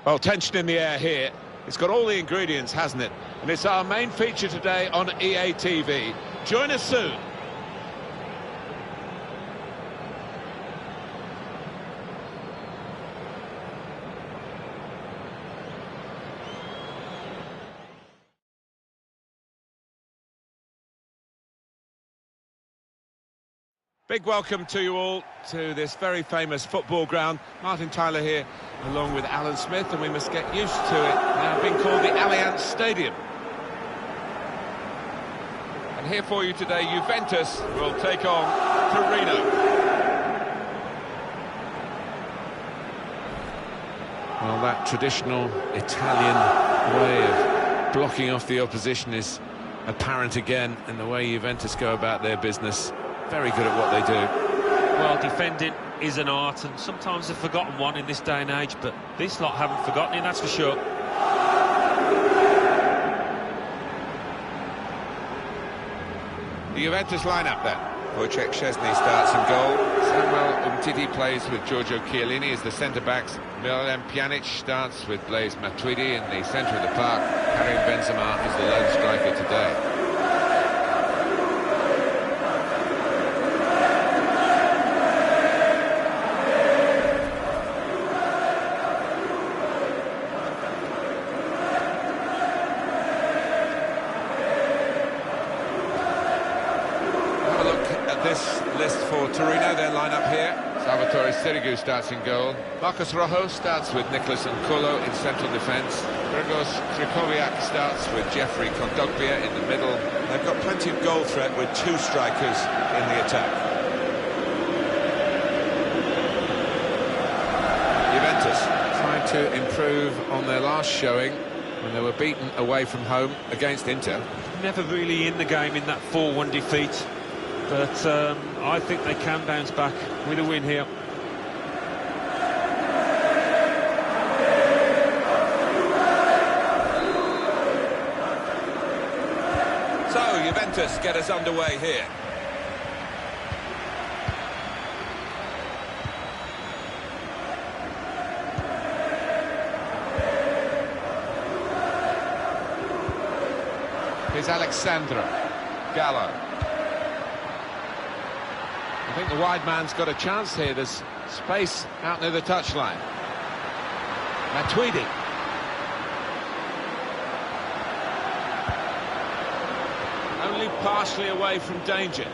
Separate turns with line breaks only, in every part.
Well, tension in the air here. It's got all the ingredients, hasn't it? And it's our main feature today on EA TV. Join us soon. Big welcome to you all to this very famous football ground. Martin Tyler here, along with Alan Smith, and we must get used to it now being called the Allianz Stadium. And here for you today, Juventus will take on Torino. Well, that traditional Italian way of blocking off the opposition is apparent again in the way Juventus go about their business. Very good at what they do.
Well, defending is an art, and sometimes a forgotten one in this day and age, but this lot haven't forgotten it, that's for sure.
The Juventus lineup then. Wojciech Szczesny starts in goal. Samuel Umtiti plays with Giorgio Chiellini as the centre-backs. Miralem Pjanic starts with Blaise Matuidi in the centre of the park. Karim Benzema is the lone striker today. This list for Torino, their line-up here. Salvatore Sirigu starts in goal. Marcos Rojo starts with Nicolas Nkolo in central defence. Grzegorz Krychowiak starts with Jeffrey Kondogbia in the middle. They've got plenty of goal threat with two strikers in the attack. Juventus trying to improve on their last showing when they were beaten away from home against Inter.
Never really in the game in that 4-1 defeat. But I think they can bounce back with a win here.
So, Juventus get us underway here. Here's Alexandro Gallo. I think the wide man's got a chance here. There's space out near the touchline. Matuidi. Only partially away from danger.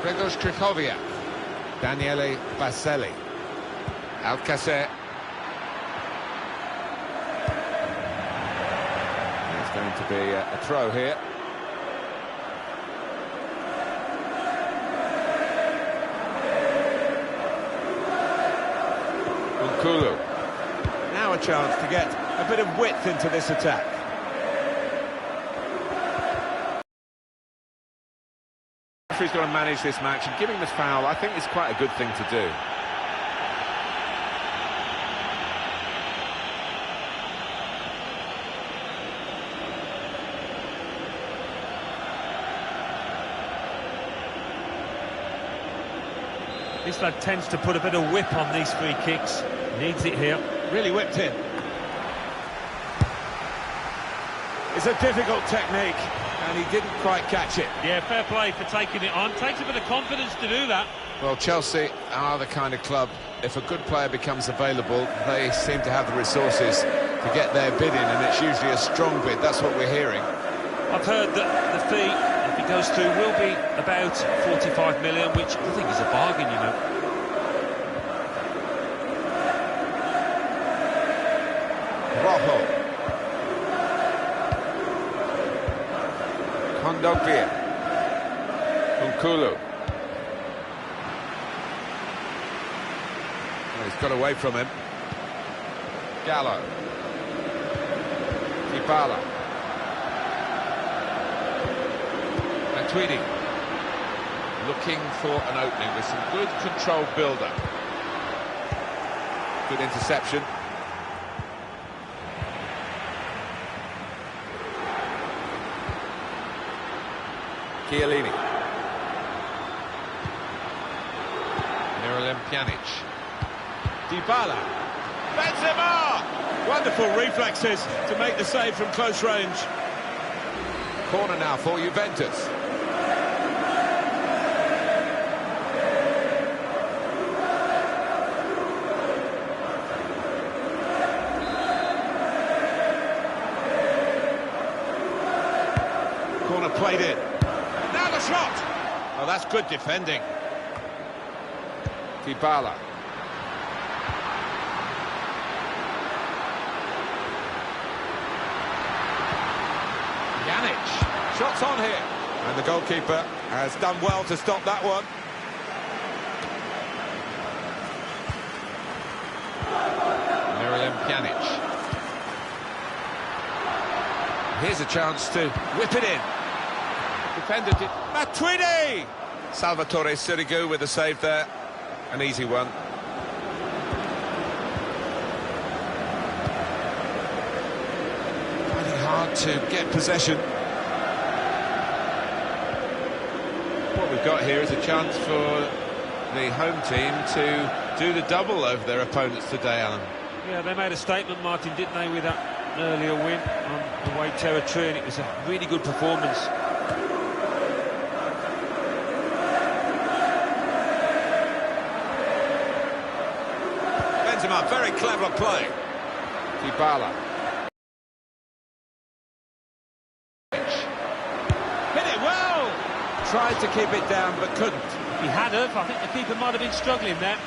Grzegorz Krychowiak. Daniele Baselli. Alcacer. Going to be a throw here. Nkulu. Now a chance to get a bit of width into this attack. The referee's got to manage this match, and giving this foul, I think, is quite a good thing to do.
This lad tends to put a bit of whip on these free kicks. Needs it here.
Really whipped in. It's a difficult technique, and he didn't quite catch it.
Yeah, fair play for taking it on. Takes a bit of confidence to do that.
Well, Chelsea are the kind of club, if a good player becomes available, they seem to have the resources to get their bid in, and it's usually a strong bid. That's what we're hearing.
I've heard that the fee, if it goes through, will be about 45 million, which I think is a bargain, you know.
Rojo. Kondogbia. Nkulu. Well, he's got away from him. Gallo. Dybala. Matuidi. Looking for an opening with some good controlled build-up. Good interception. Chiellini. Miralem Pjanic.
Dybala. Benzema! Wonderful reflexes to make the save from close range.
Corner now for Juventus. Corner played in. Now the shot! Oh, that's good defending. Dybala. Pjanic. Shots on here. And the goalkeeper has done well to stop that one. Miralem Pjanic. Here's a chance to whip it in. Defender did. Matuidi! Salvatore Sirigu with a save there. An easy one. Finding hard to get possession. What we've got here is a chance for the home team to do the double over their opponents today, Alan.
Yeah, they made a statement, Martin, didn't they, with that earlier win on away territory, and it was a really good performance.
Benzema, very clever play. Dybala. Hit it well! Tried to keep it down, but couldn't.
If he had have, I think the keeper might have been struggling there.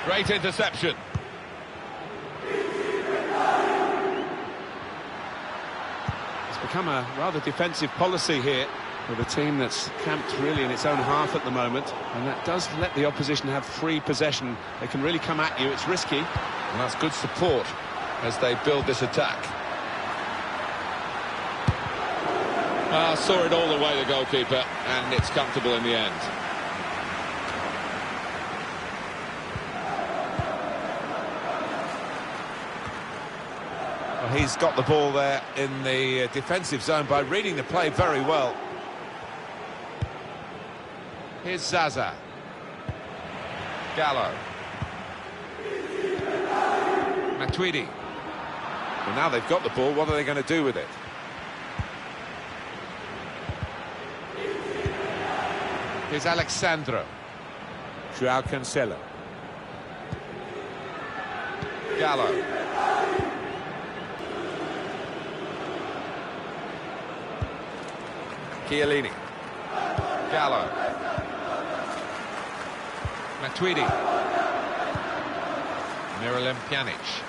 Great interception.
It's become a rather defensive policy here with a team that's camped really in its own half at the moment, and that does let the opposition have free possession. They can really come at you. It's risky.
And that's good support as they build this attack. Saw it all the way, the goalkeeper, and it's comfortable in the end. Well, he's got the ball there in the defensive zone by reading the play very well. Here's Zaza. Gallo. Matuidi. Well, now they've got the ball, what are they going to do with it? Here's Alexandro. Joao Cancelo. Gallo. Chiellini. Gallo. Matuidi. Miralem Pjanic.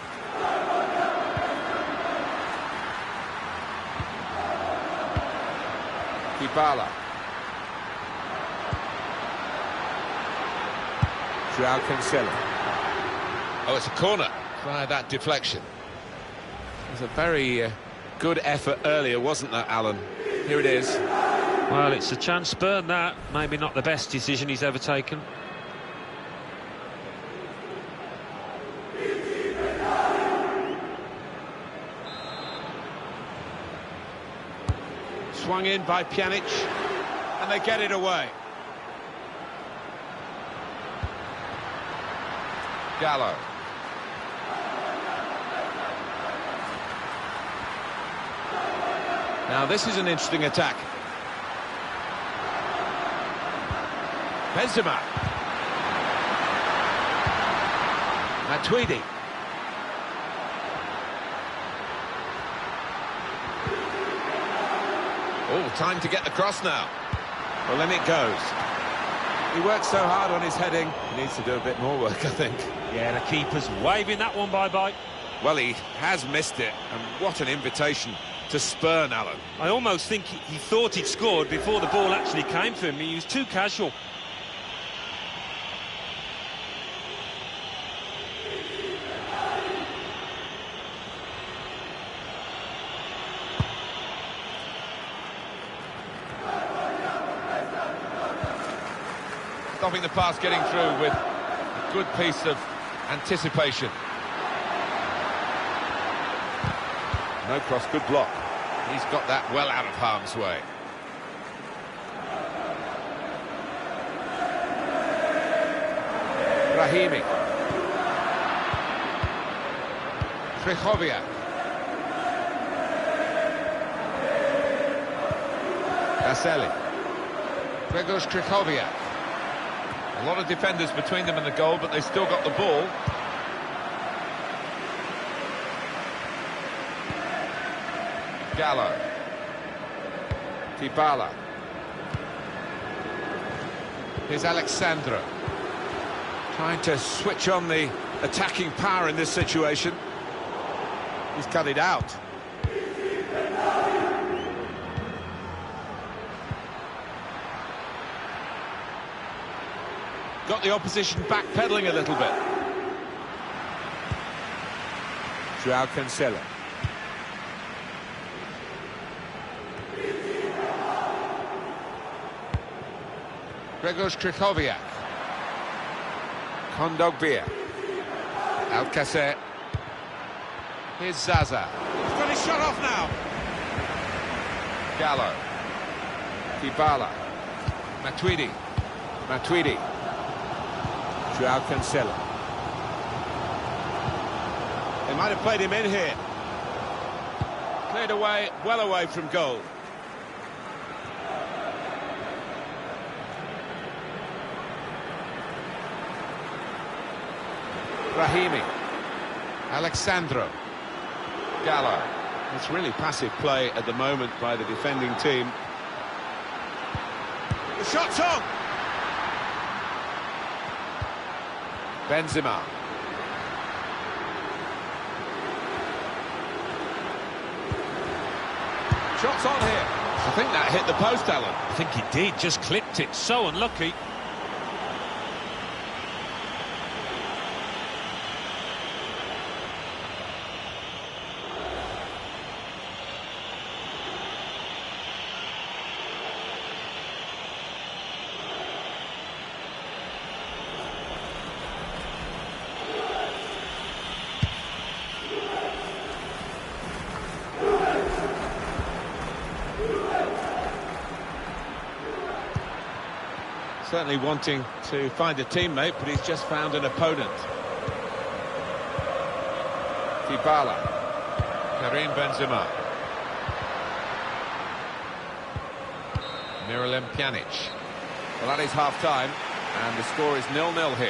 Dybala. Joao Cancelo. Oh, it's a corner via that deflection. It was a very good effort earlier, wasn't that, Alan? Here it is.
Well, it's a chance burn, that. Maybe not the best decision he's ever taken.
Swung in by Pjanic, and they get it away.
Gallo.
Now this is an interesting attack.
Benzema. Matuidi. Oh, time to get the cross now.
Well, in it goes. He works so hard on his heading. He needs to do a bit more work, I think.
Yeah, the keeper's waving that one bye-bye.
Well, he has missed it, and what an invitation to spurn, Alan.
I almost think he thought he'd scored before the ball actually came to him. He was too casual.
Stopping the pass getting through with a good piece of anticipation. No cross, good block. He's got that well out of harm's way. Brahimi. Krychowiak. Vaseli. Grzegorz Krychowiak. A lot of defenders between them and the goal, but they still got the ball. Gallo. Dybala. Here's Alexandro. Trying to switch on the attacking power in this situation. He's cut it out. Got the opposition backpedaling a little bit. João Cancelo. Grzegorz Krychowiak. Kondogbia. Alcacer. Here's Zaza. He's got his shot off now. Gallo. Dybala. Matuidi. João Cancelo. They might have played him in here. Cleared away, well away from goal. Brahimi. Alexandro. Gallo. It's really passive play at the moment by the defending team. The shot's on! Benzema. Shots on here. I think that hit the post, Alan.
I think he did, just clipped it. So unlucky.
Certainly wanting to find a teammate, but he's just found an opponent.
Dybala. Karim Benzema. Miralem Pjanic. Well, that is half-time, and the score is 0-0 here.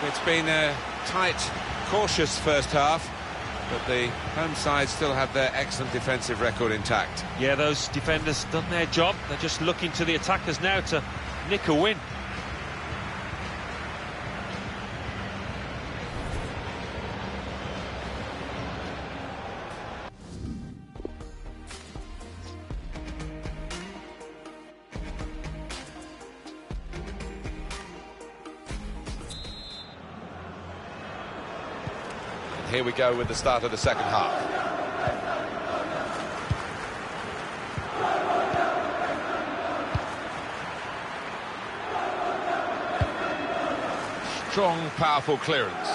It's been a tight, cautious first half, but the home side still have their excellent defensive record intact.
Yeah, those defenders done their job. They're just looking to the attackers now to nick a win.
Here we go with the start of the second half. Strong, powerful clearance.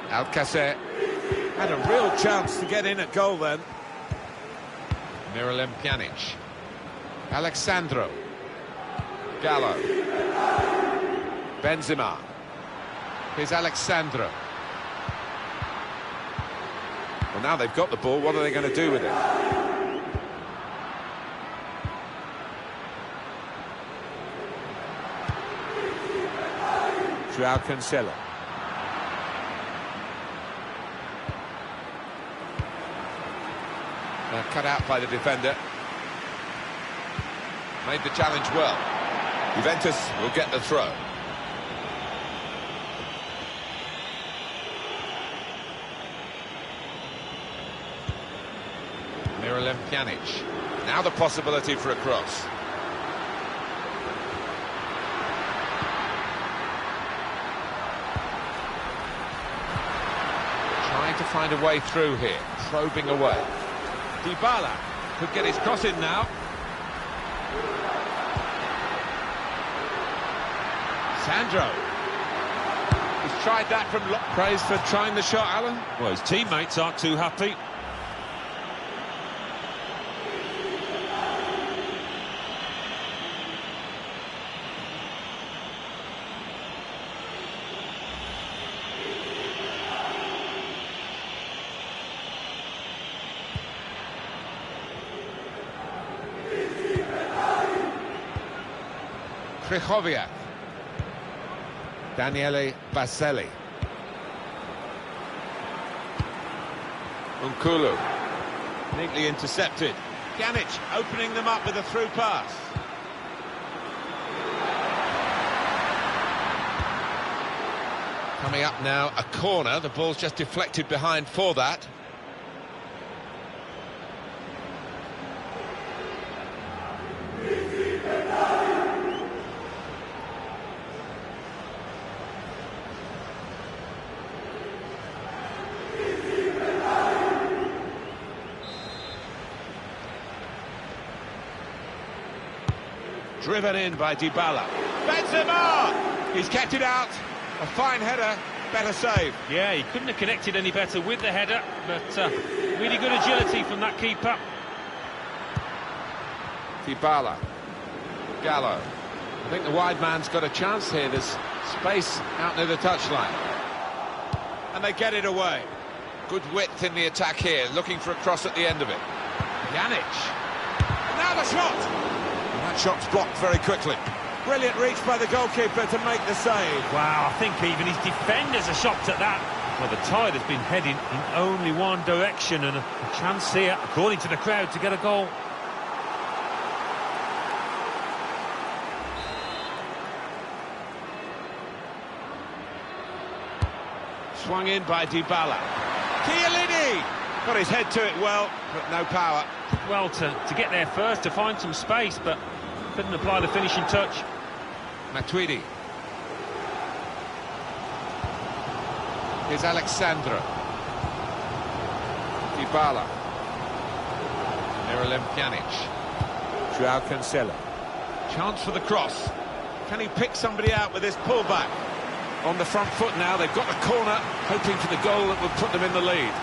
Alcacer
Had a real chance to get in at goal then.
Miralem Pjanic. Alexandro. Gallo. Benzema. Here's Alexandro. Well, now they've got the ball, what are they going to do with it?
João Cancelo.
Cut out by the defender. Made the challenge well. Juventus will get the throw. Miralem Pjanic. Now the possibility for a cross. Trying to find a way through here, probing away.
Dybala could get his cross in now. Sandro. He's tried that from... Praise for trying the shot, Alan.
Well, his teammates aren't too happy.
Krychowiak. Daniele Baselli. Nkulu.
Neatly intercepted. Pjanic opening them up with a through pass.
Coming up now, a corner. The ball's just deflected behind for that.
Driven in by Dybala. Benzema! He's kept it out. A fine header, better save.
Yeah, he couldn't have connected any better with the header, but really good agility from that keeper.
Dybala. Gallo.
I think the wide man's got a chance here. There's space out near the touchline. And they get it away.
Good width in the attack here, looking for a cross at the end of it.
Pjanic. And now the shot! That shot's blocked very quickly. Brilliant reach by the goalkeeper to make the save.
Wow, I think even his defenders are shocked at that. Well, the tide has been heading in only one direction, and a chance here, according to the crowd, to get a goal.
Swung in by Dybala. Chiellini! Got his head to it well, but no power.
Well, to get there first, to find some space, but couldn't apply the finishing touch.
Matuidi. Here's Alexandro. Dybala. Miralem Pjanic.
Joao Cancelo. Chance for the cross. Can he pick somebody out with this pullback? On the front foot now, they've got the corner, hoping for the goal that will put them in the lead.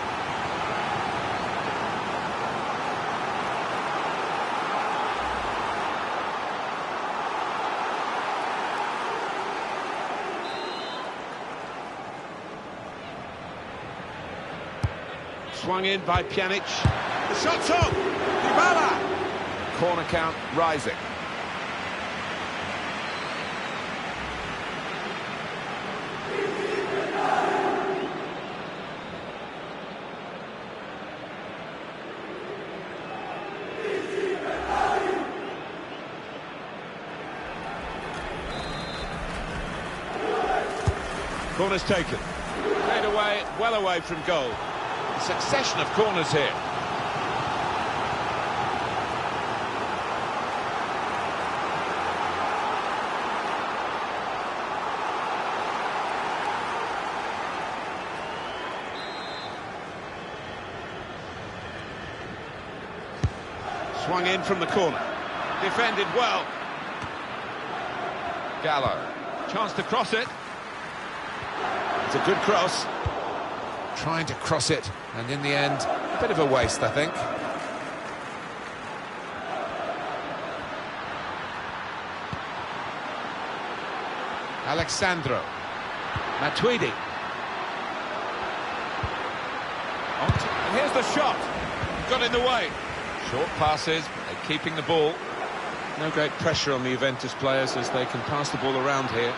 Swung in by Pjanic. The shot's up! Dybala! Corner count rising. Corner's taken. Played away, well away from goal. A succession of corners here. Swung in from the corner. Defended well.
Gallo.
Chance to cross it. It's a good cross.
Trying to cross it, and in the end, a bit of a waste, I think. Alexandro.
Matuidi. And here's the shot. Got in the way.
Short passes, but they're keeping the ball.
No great pressure on the Juventus players as they can pass the ball around here.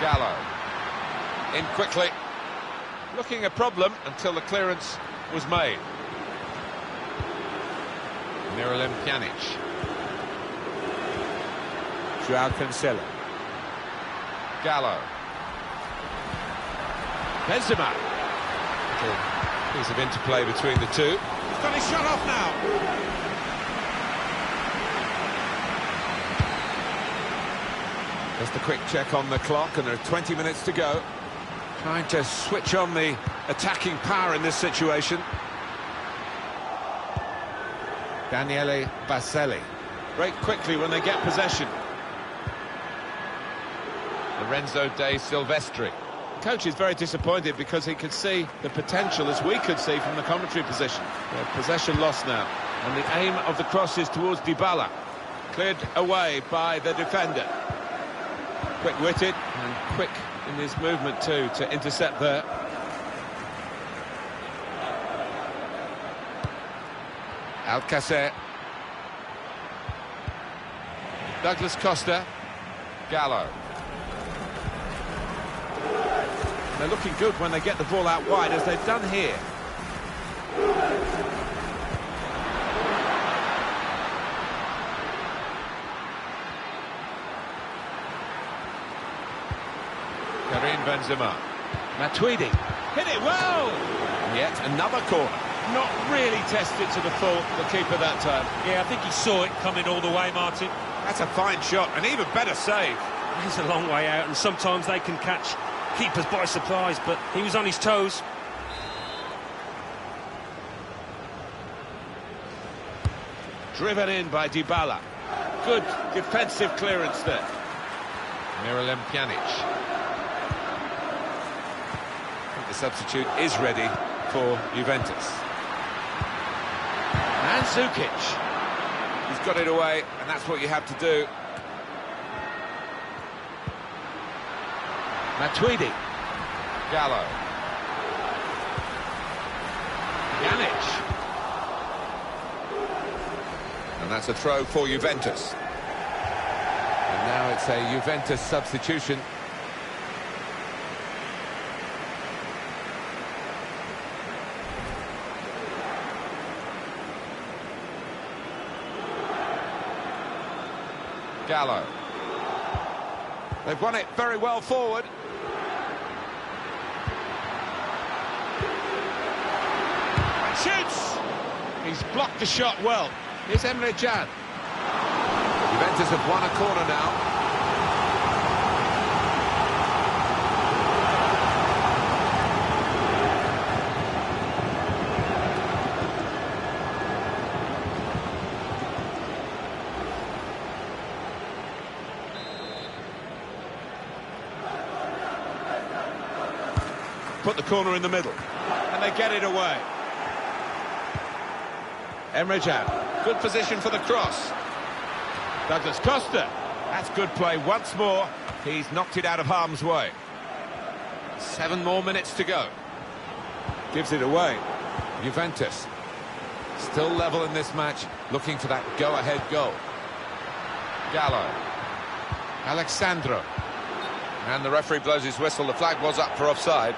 Gallo. In quickly. Looking a problem until the clearance was made. Miralem Pjanic.
Joao Cancelo.
Gallo.
Benzema.
Little piece of interplay between the two.
He's got his shot off now.
Just a quick check on the clock, and there are 20 minutes to go.
Trying to switch on the attacking power in this situation.
Daniele Baselli.
Break quickly when they get possession.
Lorenzo De Silvestri.
Coach is very disappointed because he could see the potential, as we could see from the commentary position. Possession lost now, and the aim of the cross is towards Dybala. Cleared away by the defender. Quick-witted and quick in his movement too to intercept there.
Alcacer. Douglas Costa. Gallo.
They're looking good when they get the ball out wide, as they've done here.
Karim Benzema.
Matuidi hit it well. Yet another corner. Not really tested to the full, the keeper that time.
Yeah, I think he saw it coming all the way, Martin.
That's a fine shot, an even better save.
He's a long way out, and sometimes they can catch keepers by surprise, but he was on his toes.
Driven in by Dybala. Good defensive clearance there.
Miralem Pjanic. I think the substitute is ready for Juventus.
And Zukic.
He's got it away, and that's what you have to do.
Matuidi.
Gallo.
Pjanic.
And that's a throw for Juventus. And now it's a Juventus substitution. Gallo. They've won it very well forward.
And shoots! He's blocked the shot well. Here's Emre Can.
Juventus have won a corner now.
Put the corner in the middle, and they get it away. Emre Can, good position for the cross. Douglas Costa, that's good play once more.
He's knocked it out of harm's way. 7 more minutes to go.
Gives it away.
Juventus still level in this match, looking for that go-ahead goal. Gallo. Alexandro. And the referee blows his whistle. The flag was up for offside.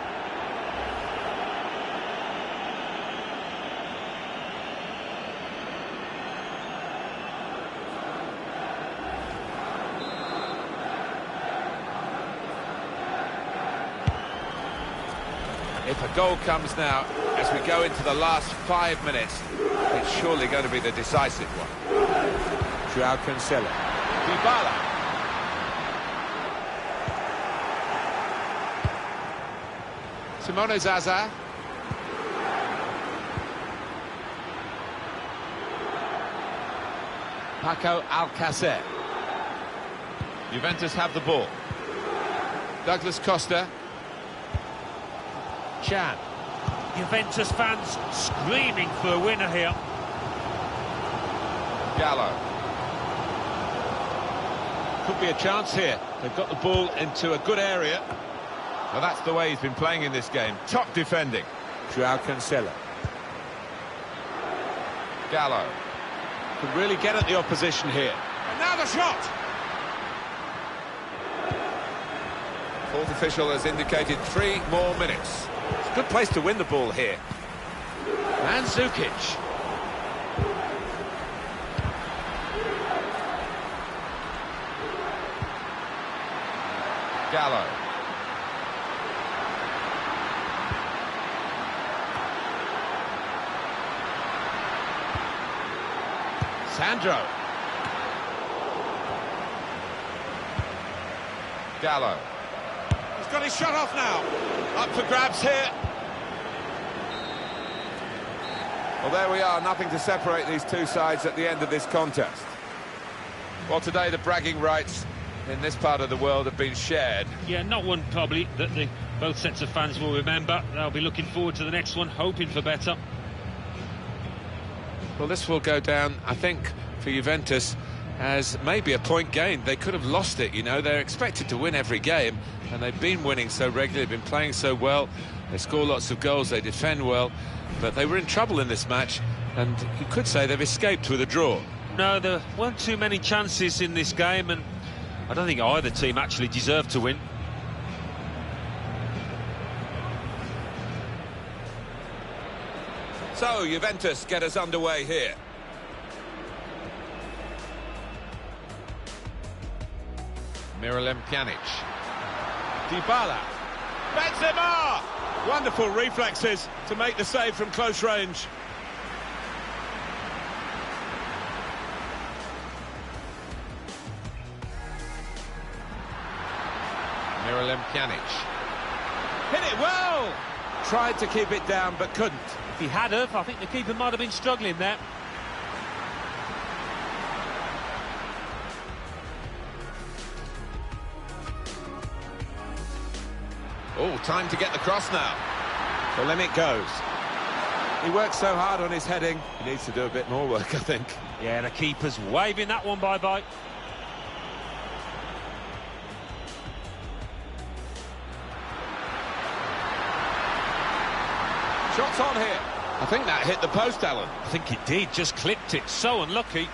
If a goal comes now, as we go into the last 5 minutes, it's surely going to be the decisive one. Joao Cancelo.
Dybala. Simone Zaza. Paco Alcacer.
Juventus have the ball. Douglas Costa.
Can.
Juventus fans screaming for a winner here.
Gallo.
Could be a chance here. They've got the ball into a good area.
Well, that's the way he's been playing in this game. Top defending.
Joao Cancelo.
Gallo.
Could really get at the opposition here.
And now the shot! Fourth official has indicated 3 more minutes. It's a good place to win the ball here.
And Zukic.
Gallo.
Sandro.
Gallo.
He's got his shot off now. Up for grabs here. Well, there we are, nothing to separate these two sides at the end of this contest. Well, today the bragging rights in this part of the world have been shared.
Yeah, not one probably that both sets of fans will remember. They'll be looking forward to the next one, hoping for better.
Well, this will go down, I think, for Juventus as maybe a point gained. They could have lost it, you know. They're expected to win every game, and they've been winning so regularly, been playing so well. They score lots of goals, they defend well, but they were in trouble in this match, and you could say they've escaped with a draw.
No, there weren't too many chances in this game, and I don't think either team actually deserved to win.
So, Juventus get us underway here. Miralem Pjanic. Dybala. Benzema! Wonderful reflexes to make the save from close range. Miralem Pjanic. Hit it well! Tried to keep it down, but couldn't.
If he had have, I think the keeper might have been struggling there.
Oh, time to get the cross now. Well, then it goes. He works so hard on his heading, he needs to do a bit more work, I think.
Yeah, the keeper's waving that one bye-bye.
Shots on here. I think that hit the post, Alan.
I think it did, just clipped it. So unlucky.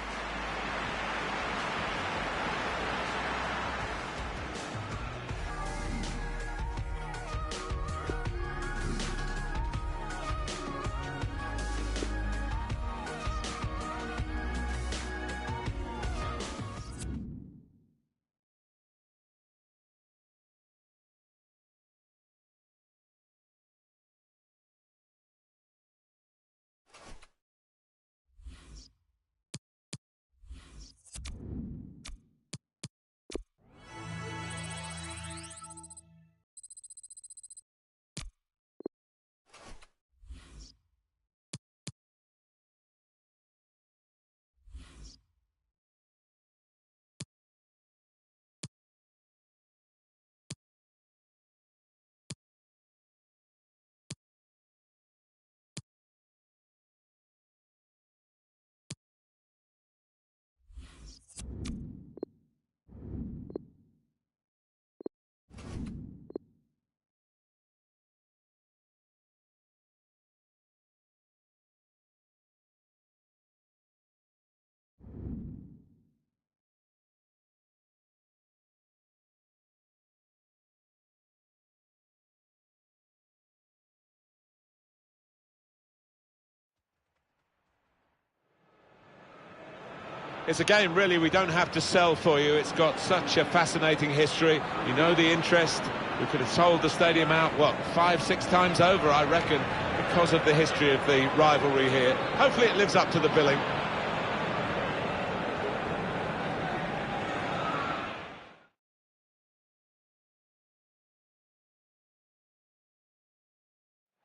It's a game, really, we don't have to sell for you. It's got such a fascinating history. You know the interest. We could have sold the stadium out, what, 5-6 times over, I reckon, because of the history of the rivalry here. Hopefully it lives up to the billing.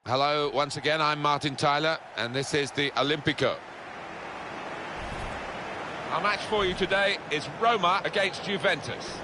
Hello, once again, I'm Martin Tyler, and this is the Olympico. Our match for you today is Roma against Juventus.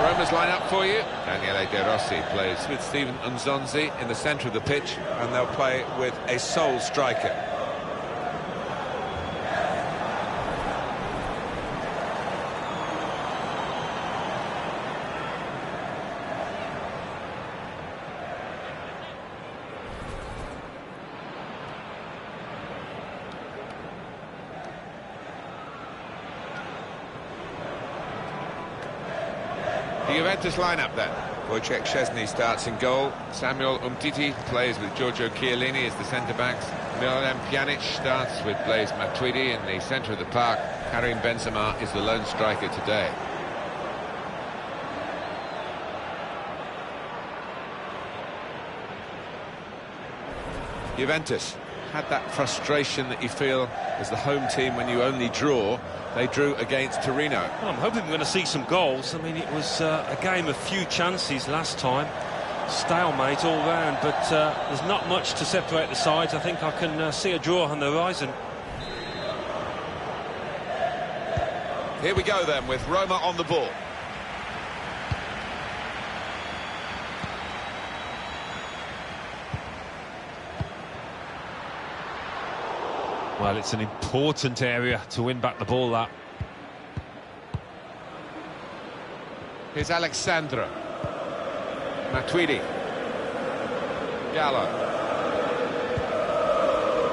Roma's line up for you. Daniele De Rossi plays with Steven Nzonzi in the centre of the pitch, and they'll play with a sole striker.
Juventus lineup then. Wojciech Szczesny starts in goal. Samuel Umtiti plays with Giorgio Chiellini as the centre-backs. Miralem Pjanic starts with Blaise Matuidi in the centre of the park. Karim Benzema is the lone striker today. Juventus had that frustration that you feel as the home team when you only draw. They drew against Torino.
Well, I'm hoping we're going to see some goals. I mean, it was a game of few chances last time. Stalemate all round, but there's not much to separate the sides. I think I can see a draw on the horizon.
Here we go then with Roma on the ball.
Well, it's an important area to win back the ball, that.
Here's Alexandro. Matuidi. Gallo.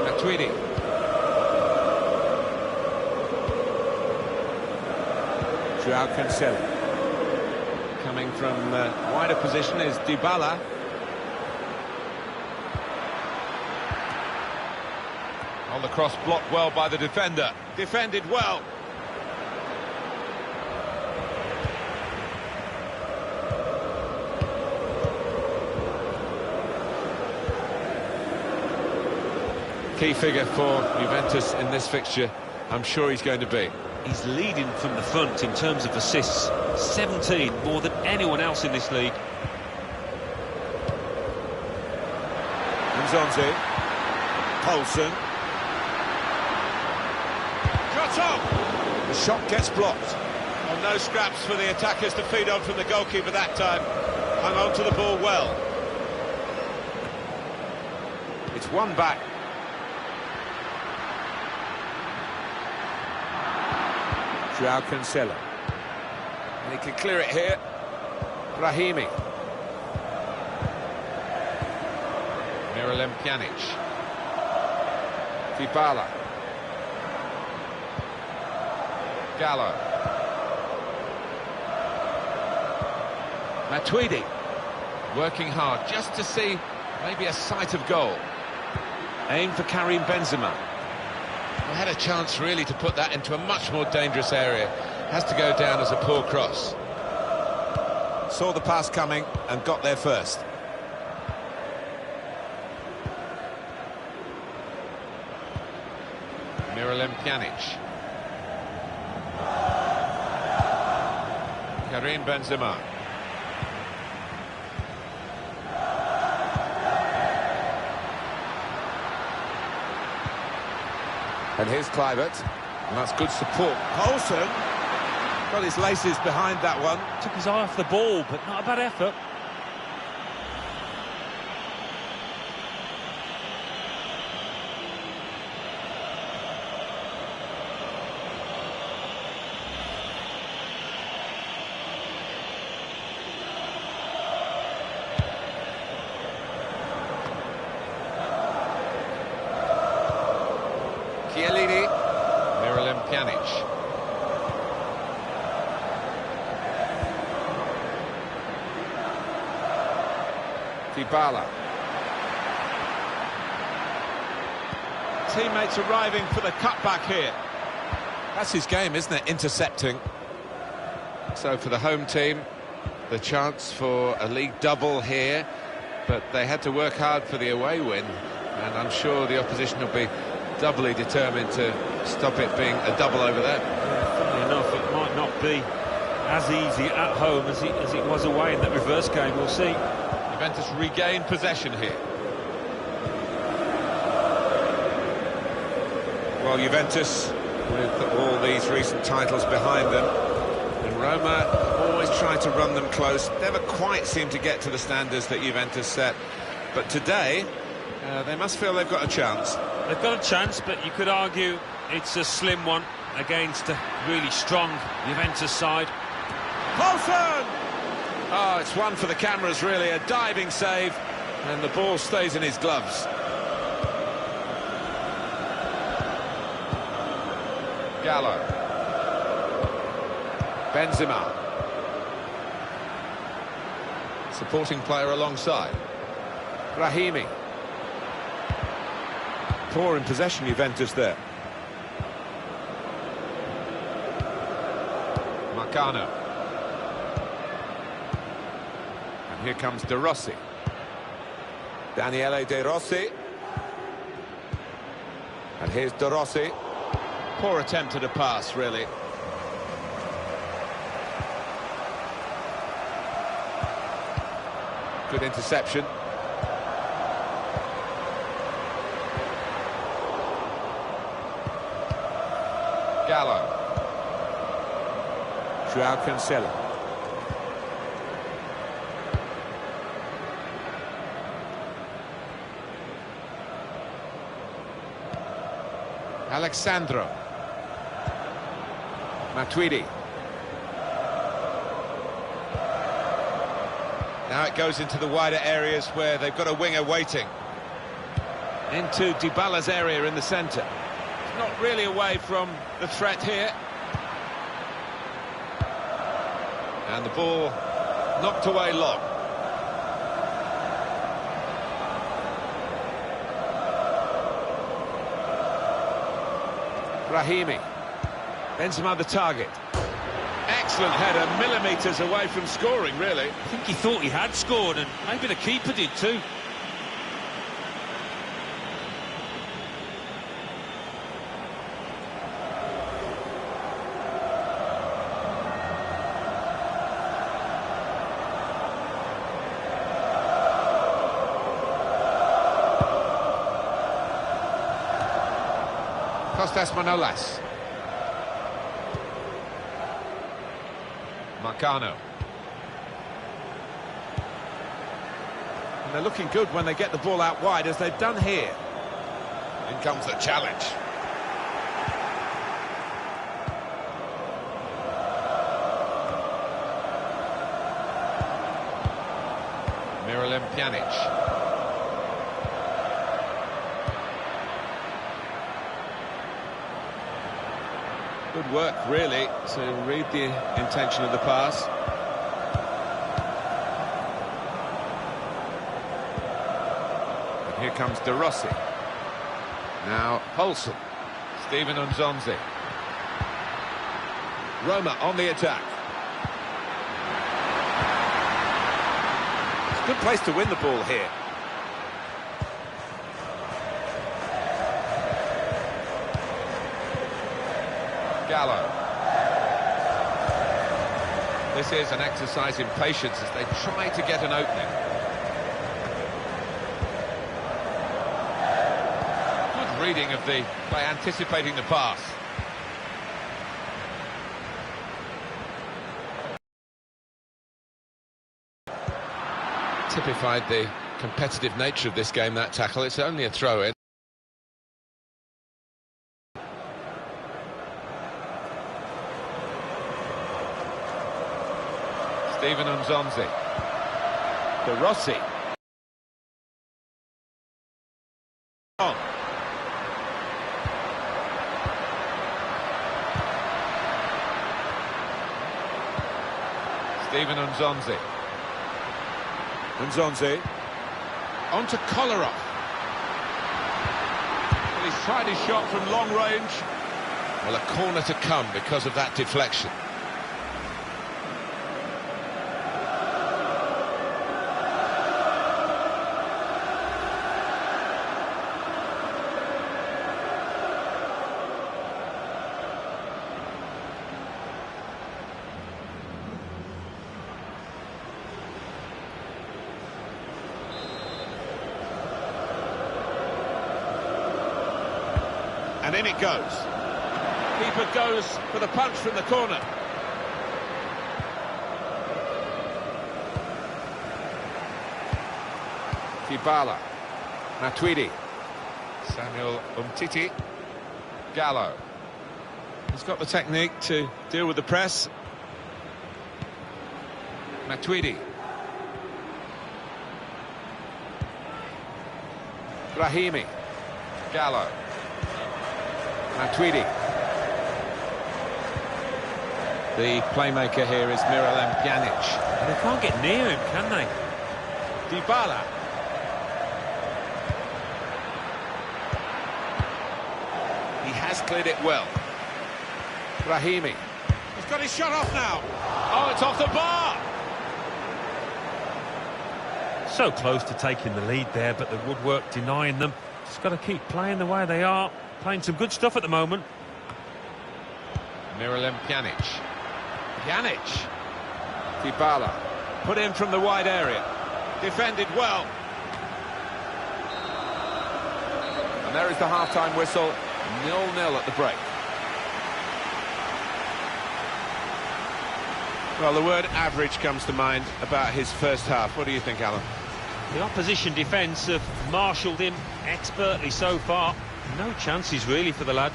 Matuidi. Joao Cancelo. Coming from wider position is Dybala. On the cross, blocked well by the defender. Defended well. Key figure for Juventus in this fixture, I'm sure he's going to be.
He's leading from the front in terms of assists. 17, more than anyone else in this league.
Nzonzi. Poulsen. Shot up! The shot gets blocked. Well, no scraps for the attackers to feed on from the goalkeeper that time. Hung on to the ball well. It's one back. Joao Cancelo. And he can clear it here. Brahimi. Miralem Pjanic. Dybala. Gallo. Matuidi. Working hard just to see maybe a sight of goal. Aim for Karim Benzema. They had a chance really to put that into a much more dangerous area. Has to go down as a poor cross. Saw the pass coming and got there first. Miralem Pjanic. Karim Benzema. And here's Kluivert, and that's good support. Poulsen got his laces behind that one.
Took his eye off the ball, but not a bad effort.
Chiellini, Miralem Pjanic. Dybala. Teammates arriving for the cutback here. That's his game, isn't it? Intercepting. So for the home team, the chance for a league double here, but they had to work hard for the away win, and I'm sure the opposition will be doubly determined to stop it being a double over there.
Yeah, funnily enough, it might not be as easy at home as it was away in that reverse game. We'll see.
Juventus regain possession here. Well, Juventus, with all these recent titles behind them, and Roma always try to run them close, never quite seem to get to the standards that Juventus set. But today, they must feel they've got a chance.
They've got a chance, but you could argue it's a slim one against a really strong Juventus side.
Poulsen! Oh, it's one for the cameras, really. A diving save, and the ball stays in his gloves. Gallo. Benzema. Supporting player alongside. Brahimi.
Poor in possession, Juventus there.
Marcano. And here comes De Rossi. Daniele De Rossi. And here's De Rossi.
Poor attempt at a pass, really.
Good interception. Gallo.
Joao Cancelo.
Alexandro. Matuidi. Now it goes into the wider areas where they've got a winger waiting.
Into Dybala's area in the centre. Not really away from the threat here.
And the ball knocked away long. Brahimi.
Benzema the target. Excellent header, millimetres away from scoring, really.
I think he thought he had scored, and maybe the keeper did too.
Costas Manolas. Marcano.
And they're looking good when they get the ball out wide, as they've done here.
In comes the challenge. Miralem Pjanic.
Good work, really, to read the intention of the pass.
And here comes De Rossi. Now Holson. Steven Nzonzi. Roma on the attack.
It's a good place to win the ball here.
Gallo. This is an exercise in patience as they try to get an opening. Good reading of the play, anticipating the pass. Typified the competitive nature of this game, that tackle. It's only a throw-in. Steven Nzonzi.
De Rossi. On.
Steven Nzonzi.
Nzonzi. On to Kolarov. Well, he's tried his shot from long range.
Well, a corner to come because of that deflection.
And in it goes. Keeper goes for the punch from the corner.
Dybala. Matuidi. Samuel Umtiti. Gallo.
He's got the technique to deal with the press.
Matuidi. Brahimi. Gallo. Matuidi.
The playmaker here is Miralem Pjanic.
They can't get near him, can they?
Dybala. He has cleared it well. Brahimi. He's got his shot off now. Oh, it's off the bar.
So close to taking the lead there, but the woodwork denying them. Just got to keep playing the way they are. Playing some good stuff at the moment.
Miralem Pjanic.
Pjanic. Dybala. Put in from the wide area. Defended well. And there is the half-time whistle. 0-0 at the break. Well, the word average comes to mind about his first half. What do you think, Alan?
The opposition defence have marshalled him expertly so far. No chances really for the lad.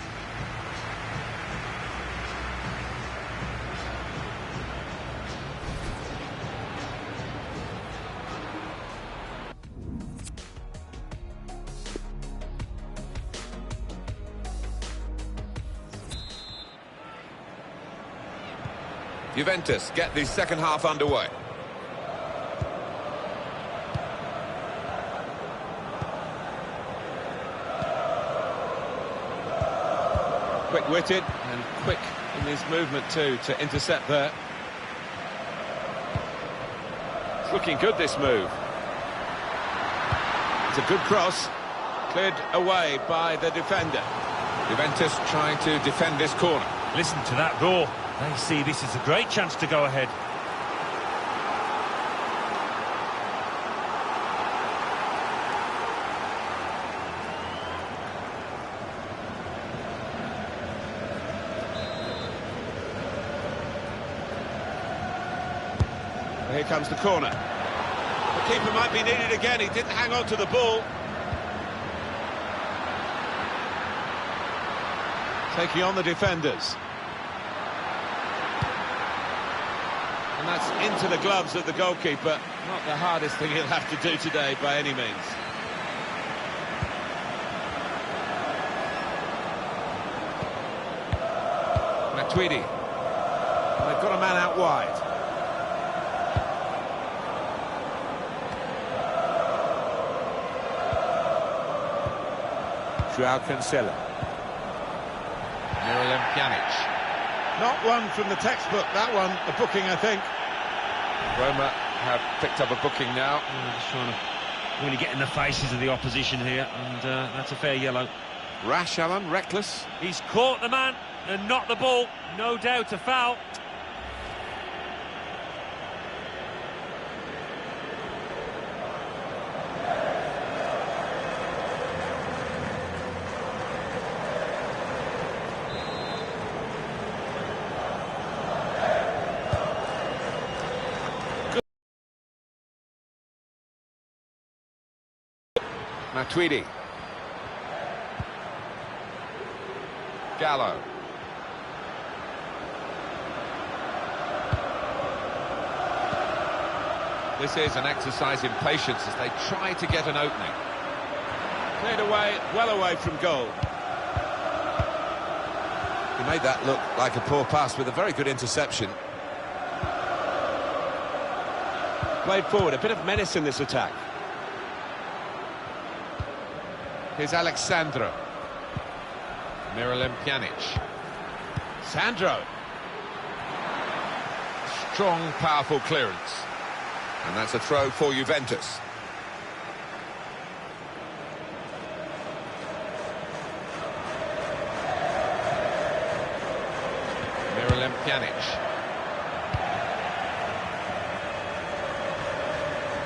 Juventus get the second half underway.
Quick-witted and quick in his movement too to intercept there. It's looking good, this move. It's a good cross, cleared away by the defender.
Juventus trying to defend this corner.
Listen to that roar. They see this is a great chance to go ahead.
Here comes the corner. The keeper might be needed again. He didn't hang on to the ball. Taking on the defenders. And that's into the gloves of the goalkeeper. Not the hardest thing he'll have to do today by any means. Matuidi. They've got a man out wide. Joao Cancelo.
Miralem Pjanic.
Not one from the textbook, that one, a booking, I think.
Roma have picked up a booking now.
Just trying to really get in the faces of the opposition here, and that's a fair yellow.
Rash, Alan, reckless.
He's caught the man and not the ball. No doubt a foul.
Matuidi. Gallo. This is an exercise in patience as they try to get an opening.
Cleared away, well away from goal.
He made that look like a poor pass with a very good interception.
Played forward, a bit of menace in this attack.
Here's Alexandro. Miralem Pjanic.
Sandro.
Strong, powerful clearance. And that's a throw for Juventus. Miralem Pjanic.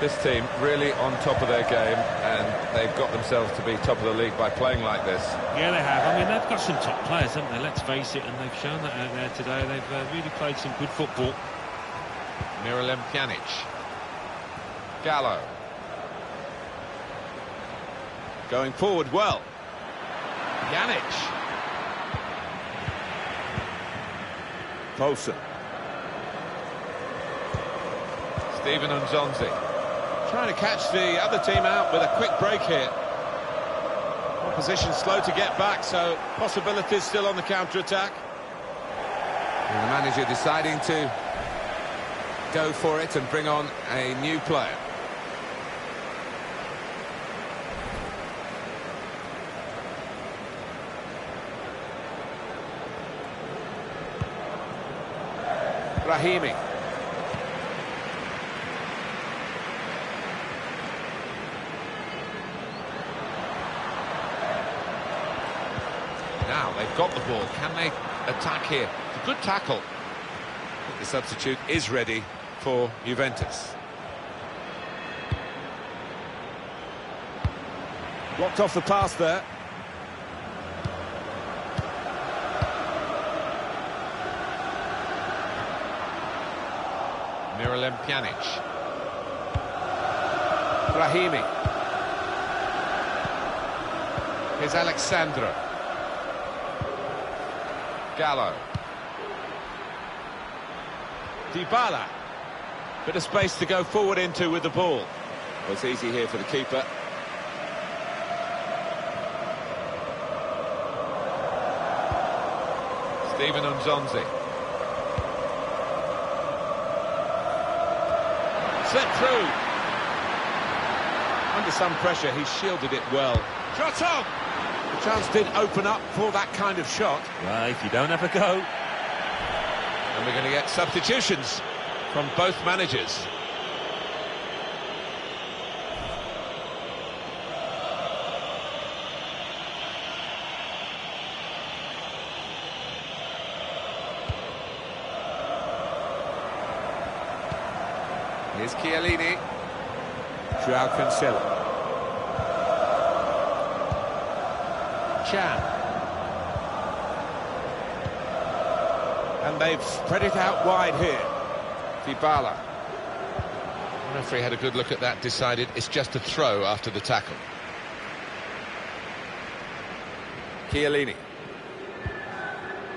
This team really on top of their game, and they've got themselves to be top of the league by playing like this.
Yeah, they have. I mean, they've got some top players, haven't they? Let's face it, and they've shown that out there today. They've really played some good football.
Miralem Pjanic. Gallo.
Going forward well. Pjanic. Folsom.
Steven Nzonzi.
Trying to catch the other team out with a quick break here. Opposition slow to get back, so possibilities still on the counter-attack.
And the manager deciding to go for it and bring on a new player.
Brahimi. Now they've got the ball. Can they attack here? It's a good tackle. I think the substitute is ready for Juventus. Blocked off the pass there. Miralem Pjanic. Brahimi. Here's Alexandro. Gallo. Dybala. Bit of space to go forward into with the ball. Well, it's easy here for the keeper. Steven Nzonzi. Slipped through. Under some pressure, he shielded it well. Shot on! The chance did open up for that kind of shot.
Well, if you don't have a go.
And we're going to get substitutions from both managers. Here's Chiellini. Joao Cancelo. Chan. And they've spread it out wide here. Dybala. The referee had a good look at that, decided it's just a throw after the tackle. Chiellini.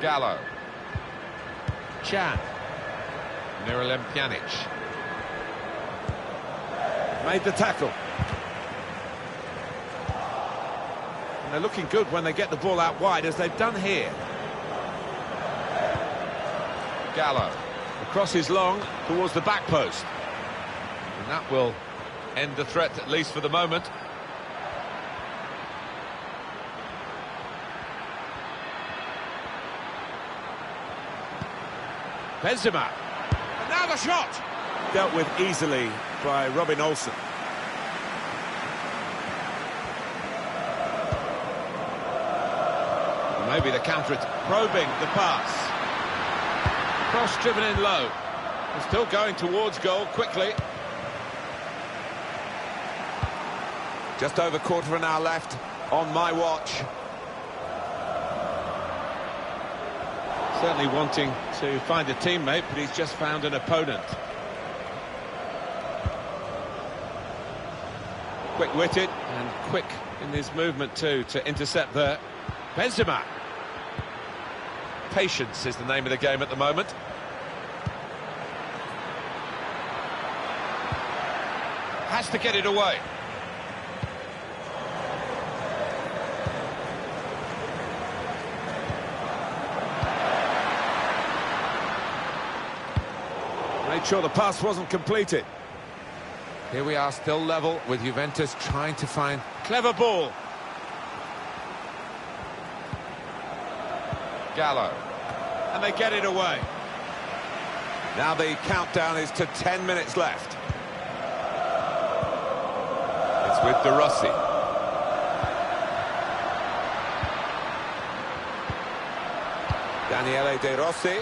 Gallo. Chan. Miralem Pjanic. Made the tackle. And they're looking good when they get the ball out wide, as they've done here. Gallo. The cross is long towards the back post. And that will end the threat, at least for the moment. Benzema. And now the shot! Dealt with easily by Robin Olsen. Maybe the counter, probing the pass. Cross driven in low. They're still going towards goal quickly. Just over quarter of an hour left on my watch. Certainly wanting to find a teammate, but he's just found an opponent. Quick-witted and quick in his movement too to intercept there. Benzema. Patience is the name of the game at the moment. Has to get it away. Made sure the pass wasn't completed. Here we are, still level, with Juventus trying to find clever ball. Gallo. And they get it away. Now the countdown is to 10 minutes left. It's with De Rossi. Daniele De Rossi.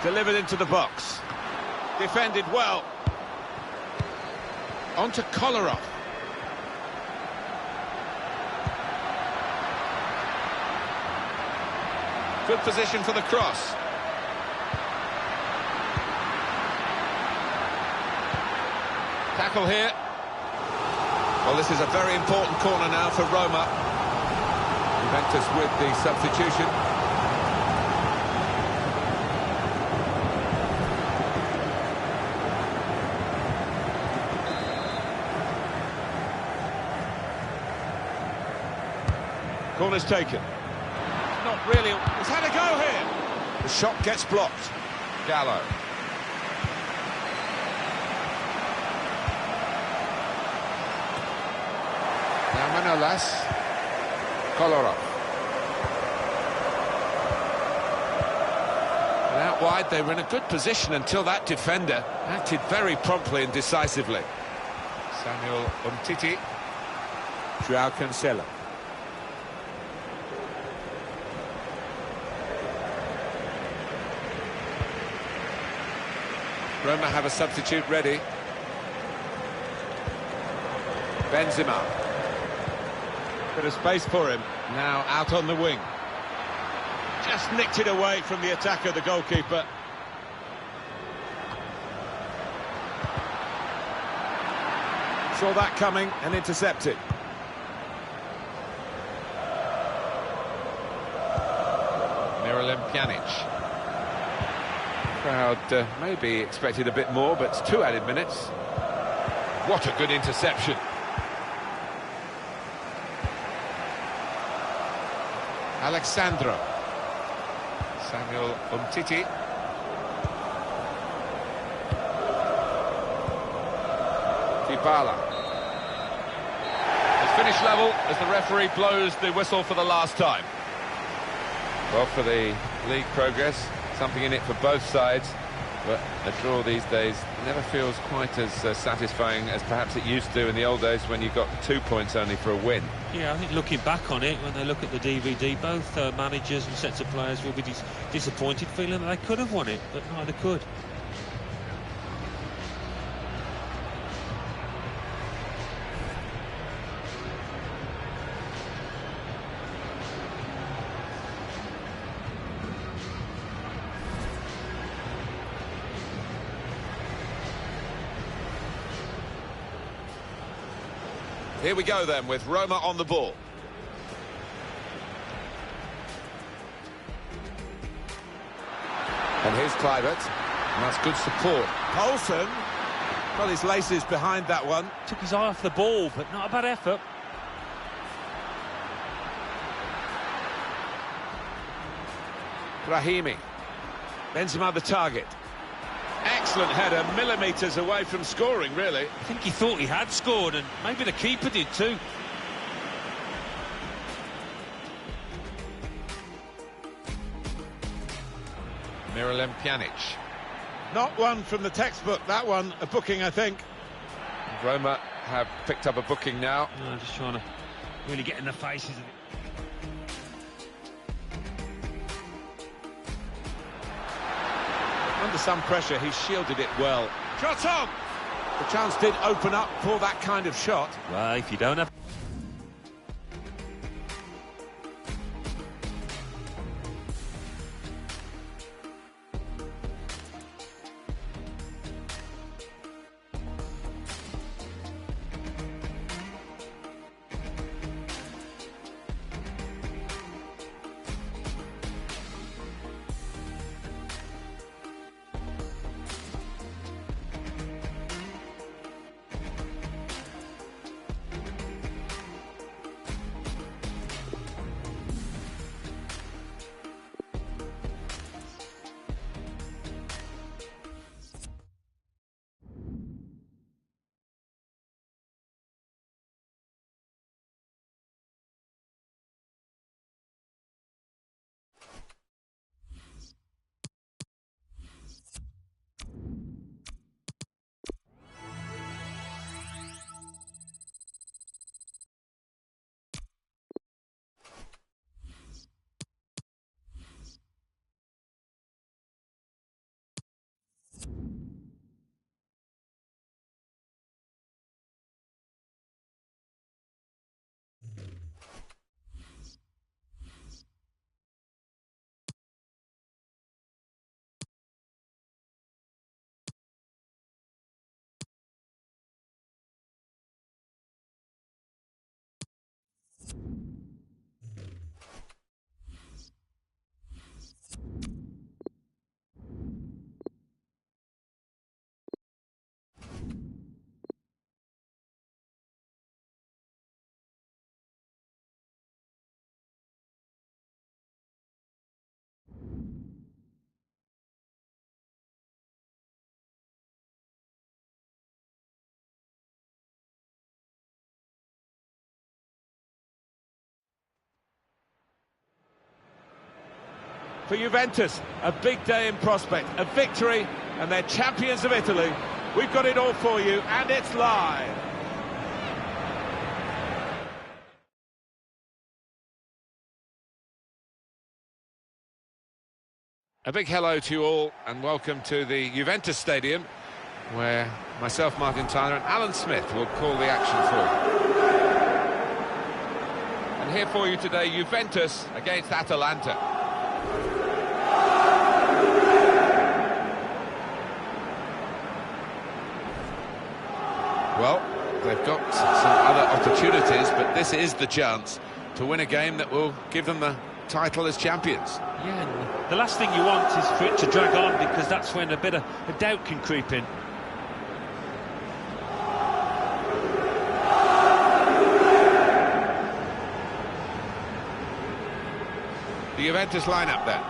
Delivered into the box. Defended well. On to Kolarov. Good position for the cross. Tackle here. Well, this is a very important corner now for Roma. Juventus with the substitution. Corner's taken. Not really. It's had a go here. The shot gets blocked. Gallo. Now Manolas. Kolarov. And out wide, they were in a good position until that defender acted very promptly and decisively. Samuel Umtiti. Joao Cancelo. Roma have a substitute ready. Benzema. Bit of space for him. Now out on the wing. Just nicked it away from the attacker, the goalkeeper. Saw that coming and intercepted. Miralem Pjanic. Crowd maybe expected a bit more, but it's 2 added minutes. What a good interception. Alexandro. Samuel Umtiti. Dybala. It's finish level as the referee blows the whistle for the last time. Well, for the league progress, something in it for both sides, but a draw these days never feels quite as satisfying as perhaps it used to in the old days when you got 2 points only for a win.
Yeah, I think looking back on it, when they look at the DVD, both managers and sets of players will be disappointed, feeling that they could have won it, but neither could.
Here we go then, with Roma on the ball. And here's Kluivert. And that's good support. Poulsen got his laces behind that one.
Took his eye off the ball, but not a bad effort.
Brahimi. Benzema the target. Excellent header, millimetres away from scoring, really.
I think he thought he had scored, and maybe the keeper did too.
Miralem Pjanic. Not one from the textbook, that one, a booking, I think. Roma have picked up a booking now.
No, just trying to really get in the faces of it.
Under some pressure, he shielded it well. Shot on! The chance did open up for that kind of shot.
Well, if you don't have...
for Juventus. A big day in prospect, a victory, and they're champions of Italy. We've got it all for you, and it's live. A big hello to you all, and welcome to the Juventus Stadium, where myself, Martin Tyler, and Alan Smith will call the action for. And here for you today, Juventus against Atalanta. Well, they've got some other opportunities, but this is the chance to win a game that will give them the title as champions.
Yeah, and the last thing you want is for it to drag on, because that's when a bit of a doubt can creep in.
The Juventus lineup then.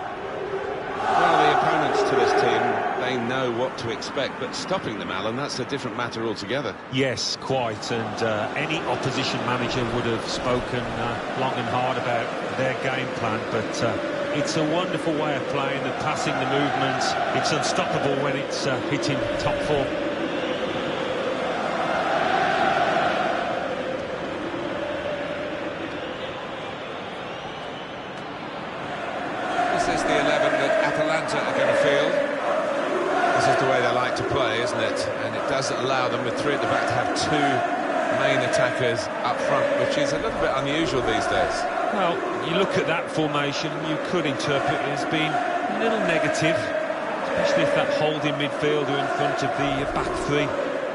Well, the opponents to this team, they know what to expect, but stopping them, Alan, that's a different matter altogether.
Yes, quite, and any opposition manager would have spoken long and hard about their game plan, but it's a wonderful way of playing, the passing, the movements. It's unstoppable when it's hitting top form.
This is the 11 that Atalanta are going to field. This is the way they like to play, isn't it? And it does allow them, with three at the back, to have two main attackers up front, which is a little bit unusual these days.
Well, you look at that formation, you could interpret it as being a little negative, especially if that holding midfielder in front of the back three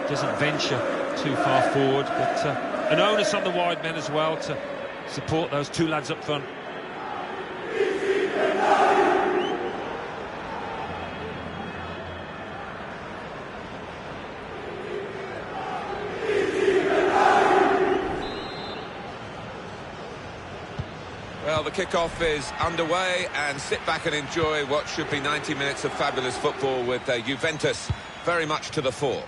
doesn't venture too far forward. But an onus on the wide men as well to support those two lads up front.
Well, the kick-off is underway, and sit back and enjoy what should be 90 minutes of fabulous football with Juventus very much to the fore.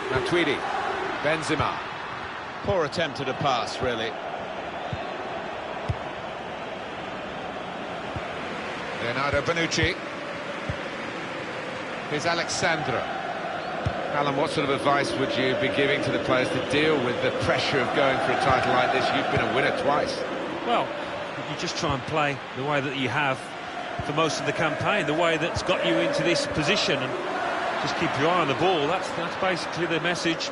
Matuidi, Benzema. Poor attempt at a pass, really. Leonardo Bonucci. Here's Alexandra. Alan, what sort of advice would you be giving to the players to deal with the pressure of going for a title like this? You've been a winner twice.
Well, you just try and play the way that you have for most of the campaign, the way that's got you into this position, and just keep your eye on the ball. That's basically the message.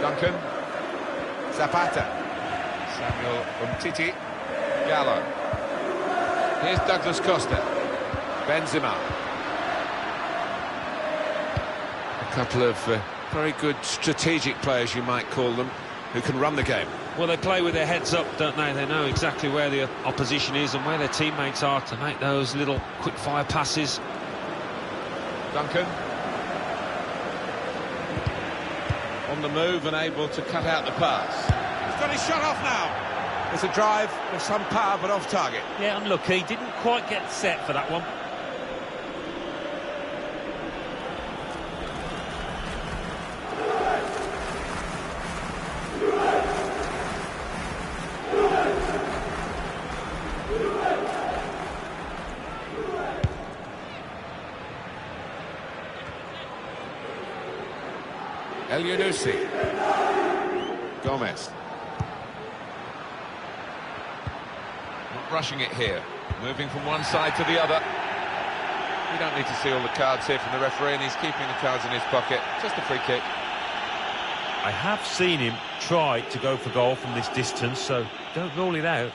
Duncan. Zapata. Samuel Umtiti. Gallo. Here's Douglas Costa. Benzema. A couple of very good strategic players, you might call them, who can run the game.
Well, they play with their heads up, don't they? They know exactly where the opposition is and where their teammates are to make those little quick-fire passes.
Duncan. On the move and able to cut out the pass. He's got his shot off now. It's a drive with some power, but off target.
Yeah, unlucky. Didn't quite get set for that one.
El-Yunusi. Gomez. Not rushing it here. Moving from one side to the other. You don't need to see all the cards here from the referee, and he's keeping the cards in his pocket. Just a free kick.
I have seen him try to go for goal from this distance, so don't rule it out.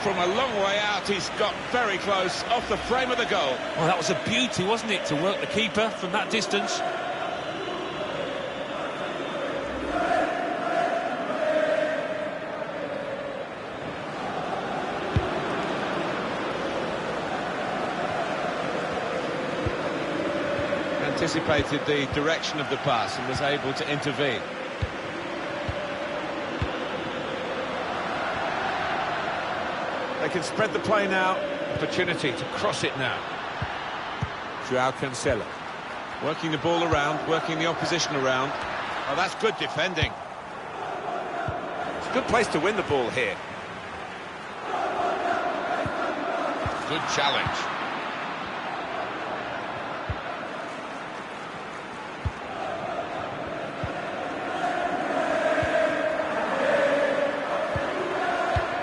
From a long way out, he's got very close, off the frame of the goal.
Well, that was a beauty, wasn't it, to work the keeper from that distance?
anticipated the direction of the pass and was able to intervene. They can spread the play now. Opportunity to cross it now. Joao Cancelo. Working the ball around, working the opposition around. Oh, that's good defending. It's a good place to win the ball here.
Good challenge.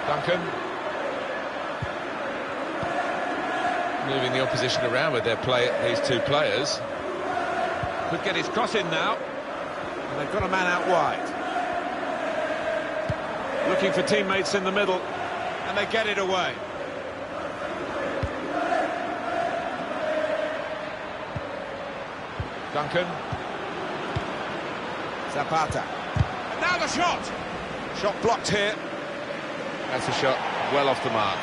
Duncan. Moving the opposition around with these two players.
Could get his cross in now. And they've got a man out wide. Looking for teammates in the middle. And they get it away.
Duncan.
Zapata. And now the shot! Shot blocked here.
That's a shot well off the mark.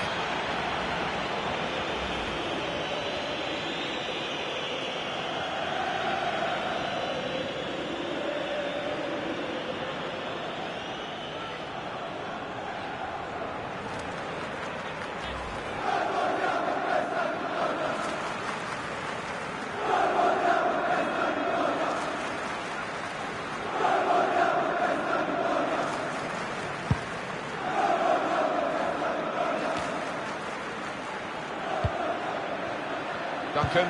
Duncan.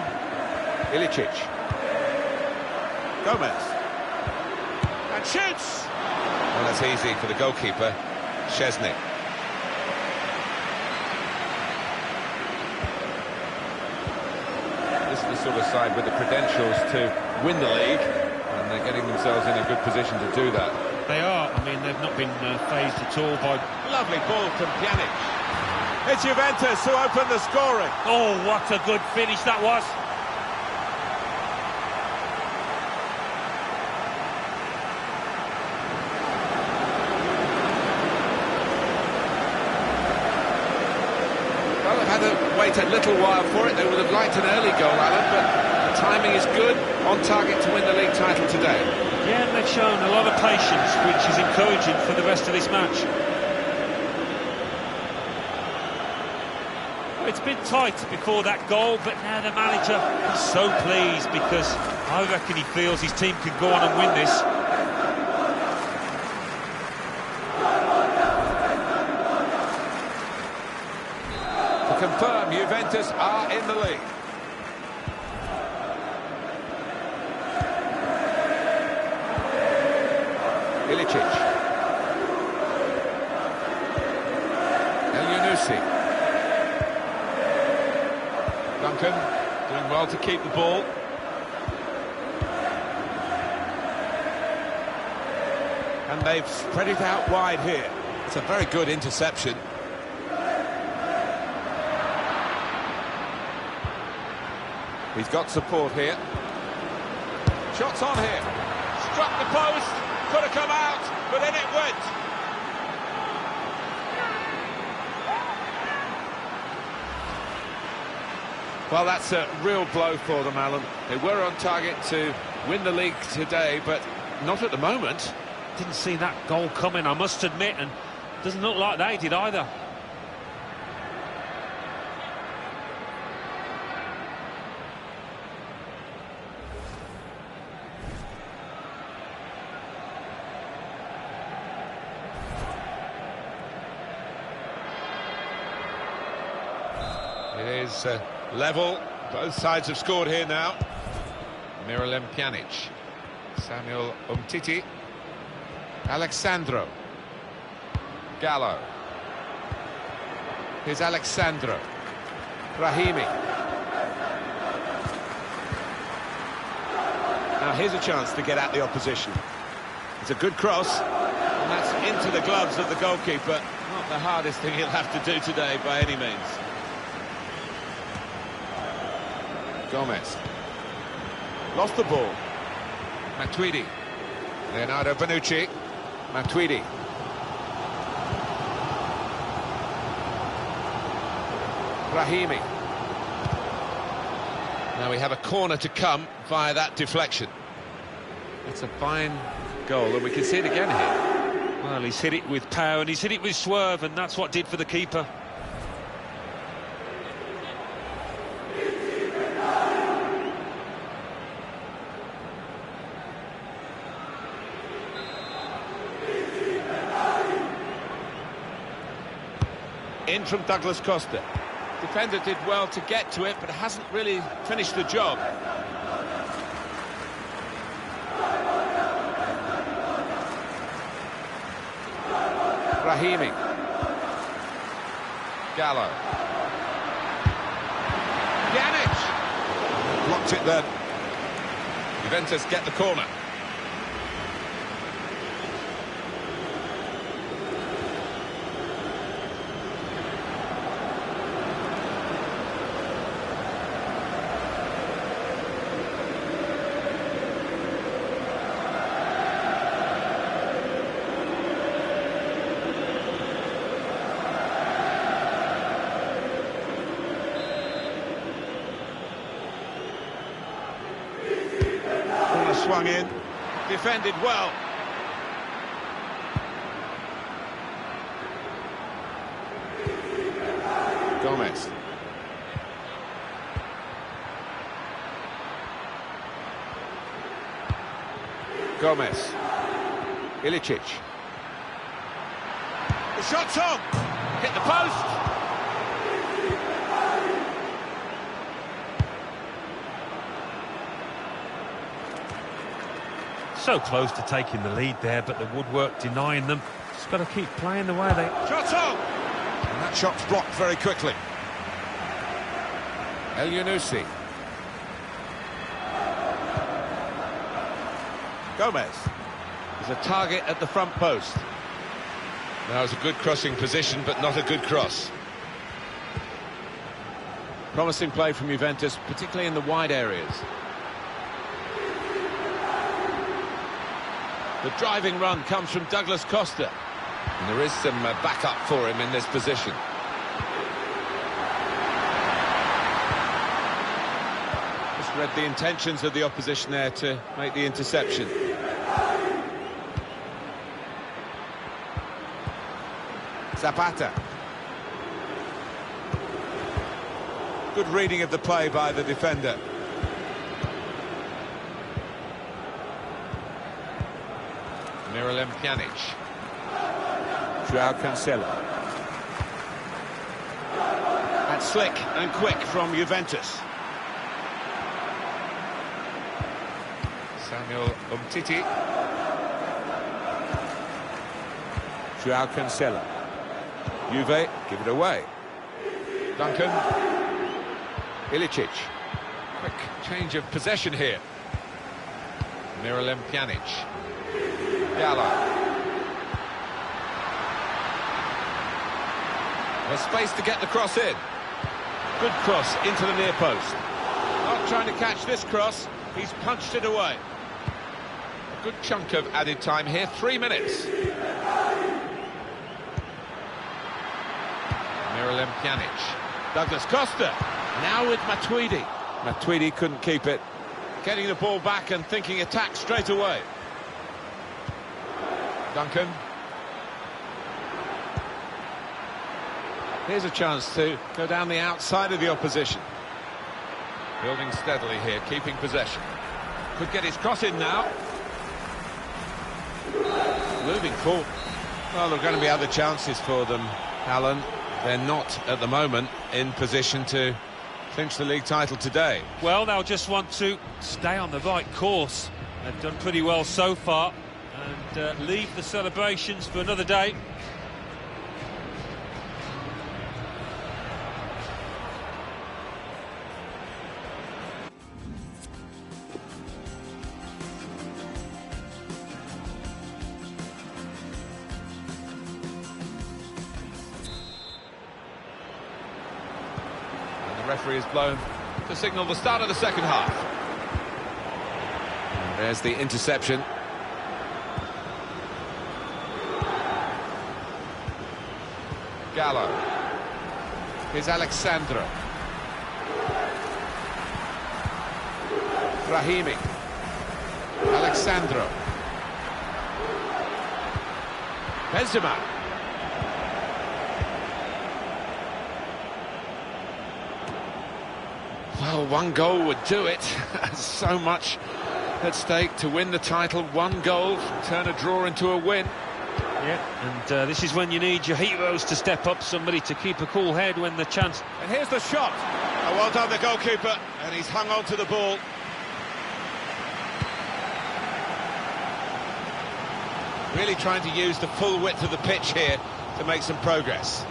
Ilicic. Gomez. And shoots!
Well, that's easy for the goalkeeper, Szczesny. This is the sort of side with the credentials to win the league, and they're getting themselves in a good position to do that.
They are. I mean, they've not been phased at all by...
Lovely ball from Pjanic. It's Juventus who open the scoring.
Oh, what a good finish that was.
Well, they've had to wait a little while for it. They would have liked an early goal, Alan, but the timing is good, on target to win the league title today.
Yeah, and they've shown a lot of patience, which is encouraging for the rest of this match. It's been tight before that goal, but now the manager is so pleased because I reckon he feels his team can go on and win this.
To confirm, Juventus are in the lead. Ilicic. El-Yunusi. Duncan doing well to keep the ball. And they've spread it out wide here.
It's a very good interception.
He's got support here. Shots on here. Struck the post. Could have come out, but then it went. Well, that's a real blow for them, Alan. They were on target to win the league today, but not at the moment.
Didn't see that goal coming, I must admit, and doesn't look like they did either.
It is level. Both sides have scored here now.
Miralem Pjanic, Samuel Umtiti, Alexandro, Gallo. Here's Alexandro,
Brahimi. Now here's a chance to get at the opposition. It's a good cross, and that's into the gloves of the goalkeeper. Not the hardest thing he'll have to do today by any means.
Gomez,
Lost the ball.
Matuidi, Leonardo Bonucci, Matuidi.
Brahimi. Now we have a corner to come via that deflection. It's a fine goal, and we can see it again here.
Well, he's hit it with power and he's hit it with swerve, and that's what did for the keeper.
In from Douglas Costa. Defender did well to get to it, but hasn't really finished the job. Rahimi. Gallo. Pjanic. Blocked it then. Juventus get the corner. Swung in, defended well. Gomez. Gomez. Ilicic. The shot's on! Hit the post!
So close to taking the lead there, but the woodwork denying them. Just got to keep playing the way they...
Shot on! And that shot's blocked very quickly. El Yunusi. Gomez. There's a target at the front post. That was a good crossing position, but not a good cross. Promising play from Juventus, particularly in the wide areas. The driving run comes from Douglas Costa. And there is some backup for him in this position. Just read the intentions of the opposition there to make the interception. Zapata. Good reading of the play by the defender. Miralem Pjanic. Joao Cancelo. That's slick and quick from Juventus. Samuel Umtiti. Joao Cancelo. Juve give it away. Duncan. Ilicic. Quick change of possession here. Miralem Pjanic. Gallo. There's space to get the cross in. Good cross into the near post. Not trying to catch this cross. He's punched it away. A good chunk of added time here. 3 minutes. Miralem Pjanic. Douglas Costa. Now with Matuidi. Matuidi couldn't keep it. Getting the ball back and thinking attack straight away. Duncan. Here's a chance to go down the outside of the opposition. Building steadily here, keeping possession. Could get his cross in now. Moving forward. Well, there are going to be other chances for them, Alan. They're not, at the moment, in position to clinch the league title today.
Well, they'll just want to stay on the right course. They've done pretty well so far. And leave the celebrations for another day.
And the referee is blown to signal the start of the second half. And there's the interception. Gallo. Here's Alexandra.
Brahimi. Alexandro. Benzema. Well, one goal would do it. So much at stake to win the title. One goal, turn a draw into a win.
Yeah, and this is when you need your heroes to step up, somebody to keep a cool head when the chance...
And here's the shot. Oh, well done, the goalkeeper, and he's hung on to the ball.
Really trying to use the full width of the pitch here to make some progress.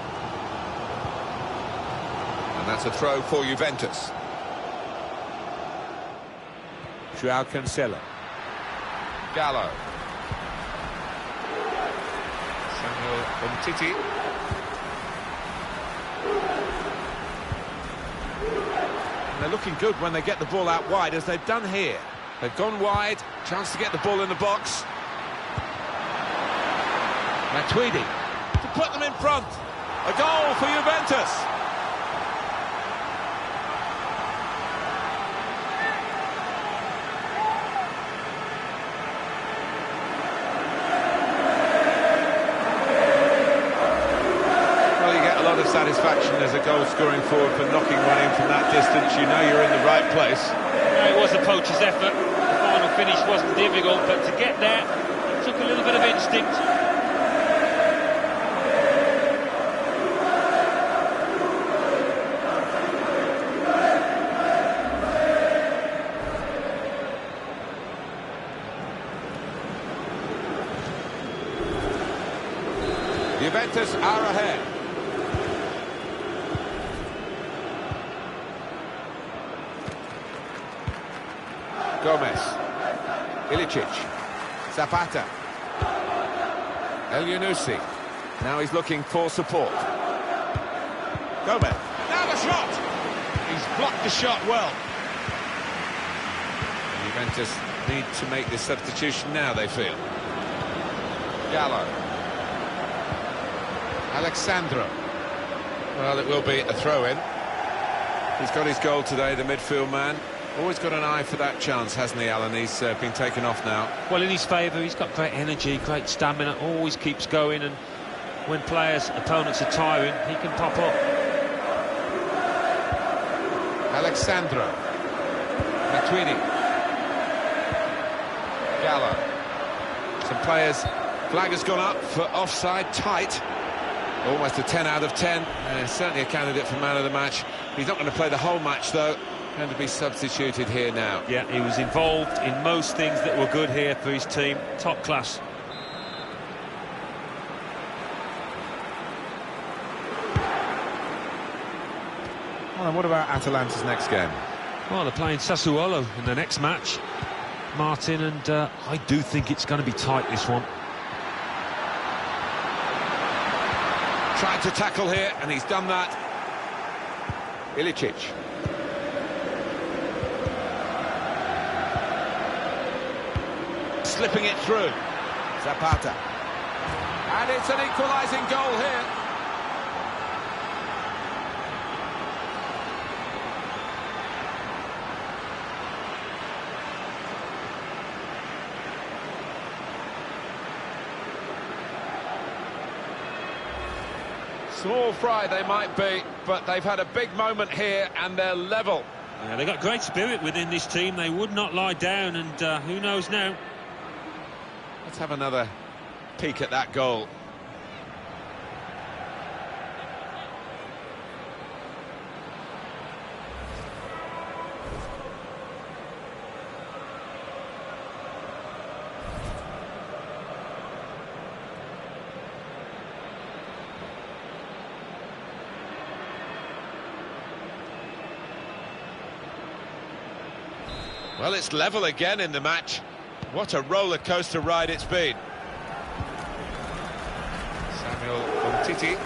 And that's a throw for Juventus. Joao Cancelo. Gallo. Samuel Umtiti. And they're looking good when they get the ball out wide, as they've done here. They've gone wide, chance to get the ball in the box. Matuidi to put them in front. A goal for Juventus. Well, you get a lot of satisfaction as a goal-scoring forward for knocking one in from that distance. You know you're in the right place.
It was a poacher's effort. The final finish wasn't difficult, but to get there, it took a little bit of instinct.
Juventus are ahead. Gomez. Ilicic. Zapata. El Yunusi. Now he's looking for support. Gomez.
Now the shot! He's blocked the shot well.
Juventus need to make this substitution now, they feel. Gallo. Alexandro. Well, it will be a throw-in. He's got his goal today, the midfield man. Always got an eye for that chance, hasn't he, Alan? He's been taken off now.
Well, in his favour, he's got great energy, great stamina, always keeps going, and when opponents are tiring, he can pop up.
Alexandro. Matuidi. Gallo. Some players, flag has gone up for offside, tight. Almost a 10 out of 10. Certainly a candidate for man of the match. He's not going to play the whole match, though. Going to be substituted here now.
Yeah, he was involved in most things that were good here for his team. Top class.
Well, and what about Atalanta's next game?
Well, they're playing Sassuolo in the next match, Martin, and I do think it's going to be tight, this one.
Tried to tackle here, and he's done that. Ilicic. Slipping it through. Zapata. And it's an equalising goal here. Small fry they might be, but they've had a big moment here and they're level.
Yeah, they've got great spirit within this team. They would not lie down, and who knows now.
Let's have another peek at that goal. Well, it's level again in the match. What a roller coaster ride it's been. Samuel Umtiti.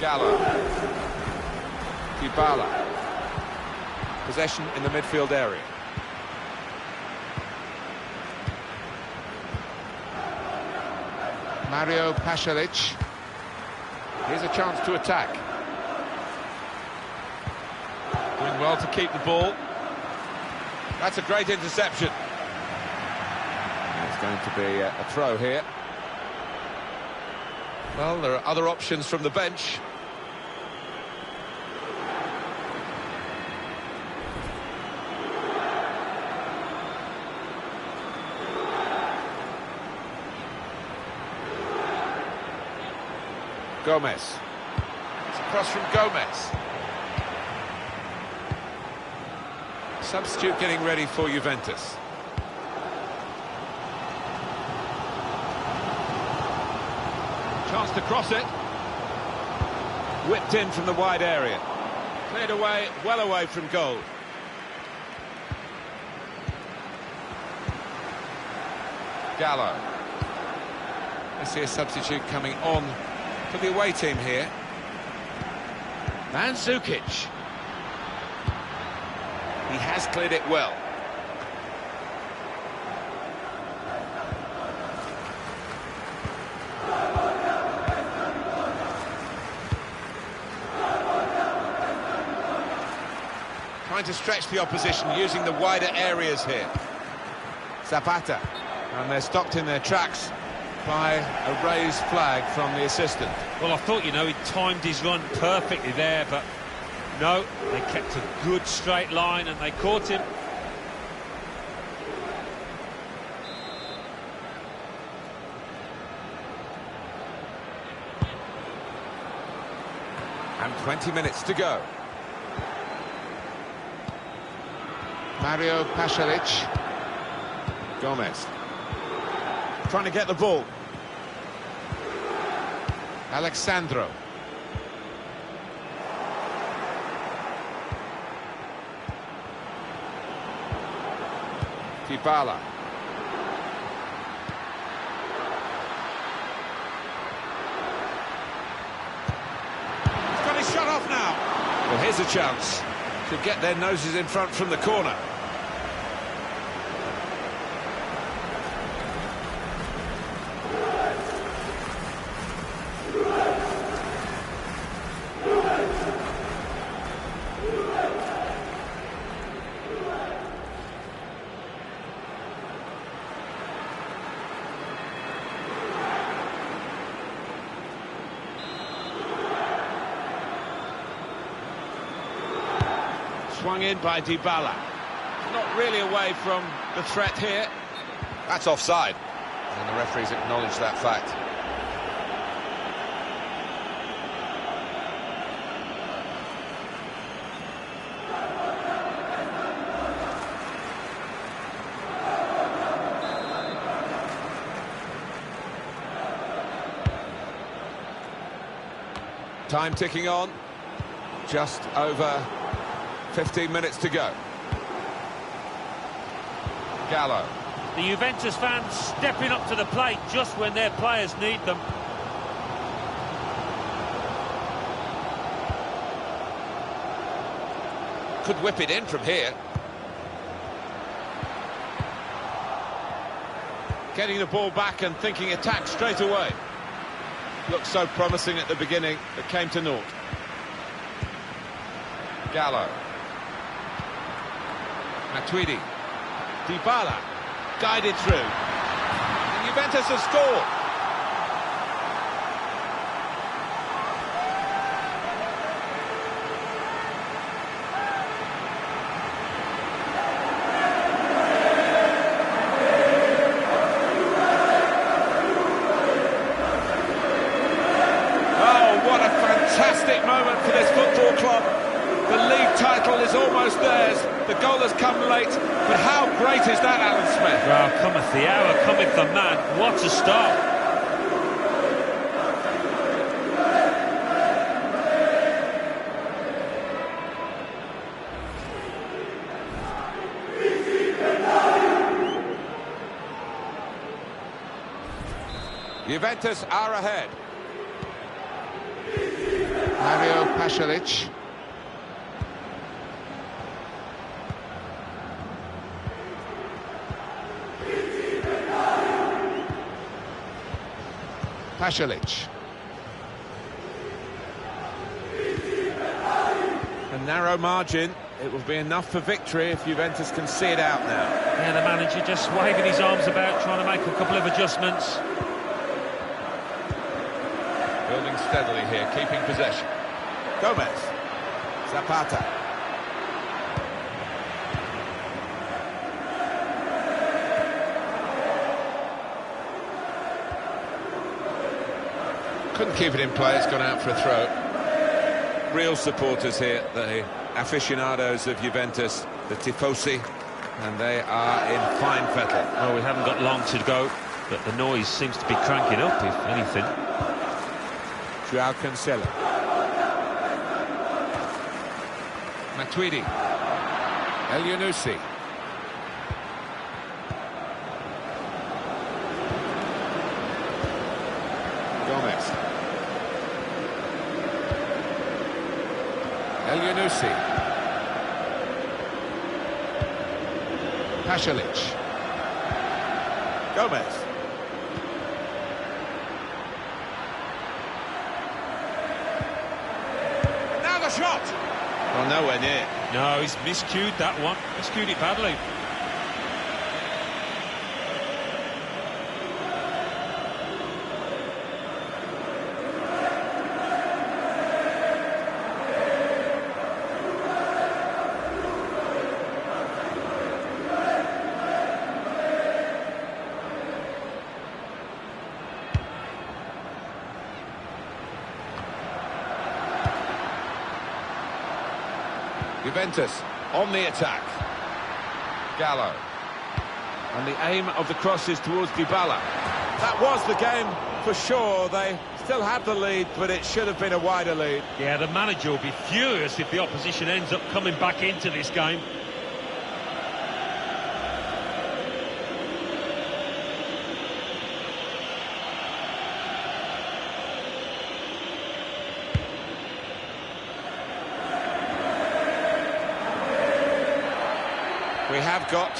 Gallo. Dybala. Possession in the midfield area. Mario Pasalic. Here's a chance to attack.
Doing well to keep the ball.
That's a great interception. It's going to be a throw here. Well, there are other options from the bench. Gomez. It's across from Gomez. Substitute getting ready for Juventus.
Chance to cross it. Whipped in from the wide area. Cleared away, well away from goal.
Gallo. I see a substitute coming on for the away team here.
Mandzukic. He has cleared it well.
Trying to stretch the opposition using the wider areas here. Zapata. And they're stopped in their tracks by a raised flag from the assistant.
Well, I thought, he timed his run perfectly there, but no, they kept a good straight line and they caught him.
And 20 minutes to go. Mario Pasalic. Gomez. Trying to get the ball. Alexandro. Dybala. He's got his shot off now. Well, here's a chance to get their noses in front from the corner.
Swung in by Dybala. Not really away from the threat here.
That's offside. And the referees acknowledge that fact. Time ticking on. Just over 15 minutes to go. Gallo.
The Juventus fans stepping up to the plate just when their players need them.
Could whip it in from here.
Getting the ball back and thinking attack straight away. Looked so promising at the beginning, but came to naught.
Gallo. Matuidi.
Dybala guided through. And Juventus have scored.
Oh, what a fantastic moment for this football club. The league title is almost theirs. The goal has come late, but how great is that, Alan Smith?
Well, cometh the hour, cometh the man. What a start.
Juventus are ahead. Mario Pasalic. Pasalic. A narrow margin
it will be enough for victory if Juventus can see it out now.
Yeah, the manager just waving his arms about, trying to make a couple of adjustments.
Building steadily here, keeping possession.
Gomez. Zapata.
Couldn't keep it in play, it's gone out for a throw. Real supporters here, the aficionados of Juventus, the tifosi, and they are in fine fettle.
Well, we haven't got long to go, but the noise seems to be cranking up, if anything.
Joao Cancelo.
Matuidi. El Yunusi. Gomez. El Yunusi. Pasalic.
Gomez.
Now the shot!
Well, nowhere near.
No, he's miscued that one. Miscued it badly.
Juventus on the attack. Gallo.
And the aim of the cross is towards Dybala. That was the game for sure. They still have the lead, but it should have been a wider lead.
Yeah, the manager will be furious if the opposition ends up coming back into this game.
We have got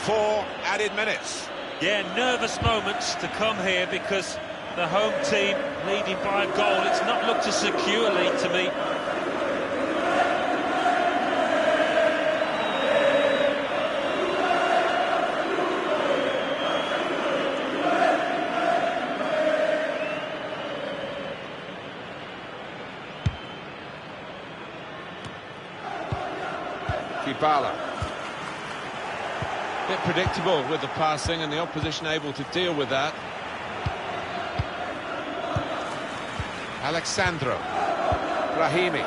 4 added minutes.
Yeah, nervous moments to come here because the home team leading by a goal. It's not looked a secure lead to me.
Dybala.
Bit predictable with the passing and the opposition able to deal with that.
Alexandro. Brahimi.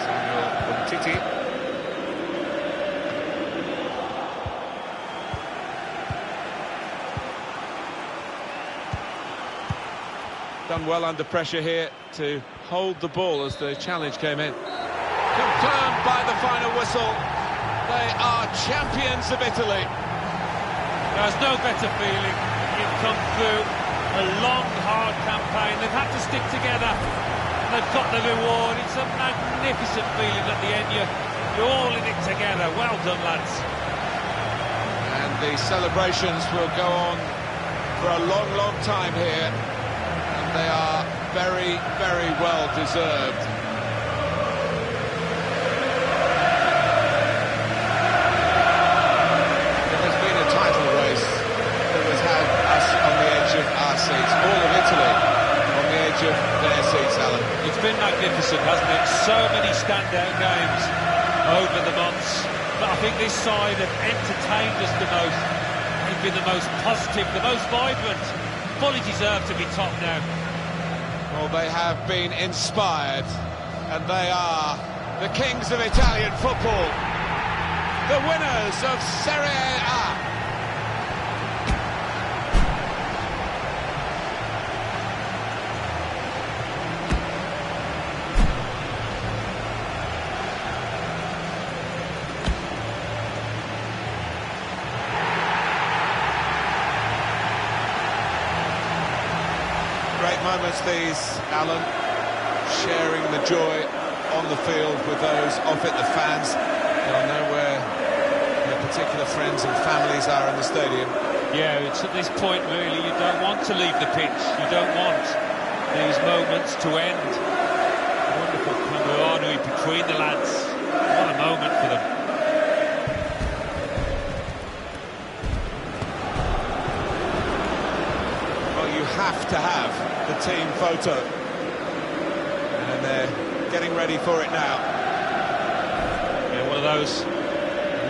Samuel Umtiti.
Done well under pressure here to hold the ball as the challenge came in. Confirmed by the final whistle. They are champions of Italy.
There's no better feeling. You've come through a long, hard campaign. They've had to stick together. And they've got the reward. It's a magnificent feeling at the end. You're all in it together. Well done, lads.
And the celebrations will go on for a long, long time here. They are very, very well deserved.
There has been a title race that has had us on the edge of our seats, all of Italy on the edge of their seats, Alan.
It's been magnificent, hasn't it? So many standout games over the months. But I think this side have entertained us the most. They've been the most positive, the most vibrant. Fully deserved to be top now.
Well, they have been inspired, and they are the kings of Italian football, the winners of Serie A. Great moments these, Alan, sharing the joy on the field with those off it, the fans. They'll know where their particular friends and families are in the stadium.
Yeah, it's at this point, really, you don't want to leave the pitch. You don't want these moments to end. Wonderful camaraderie between the lads. What a moment for them.
Well, you have to have the team photo. And they're getting ready for it now.
Yeah, one of those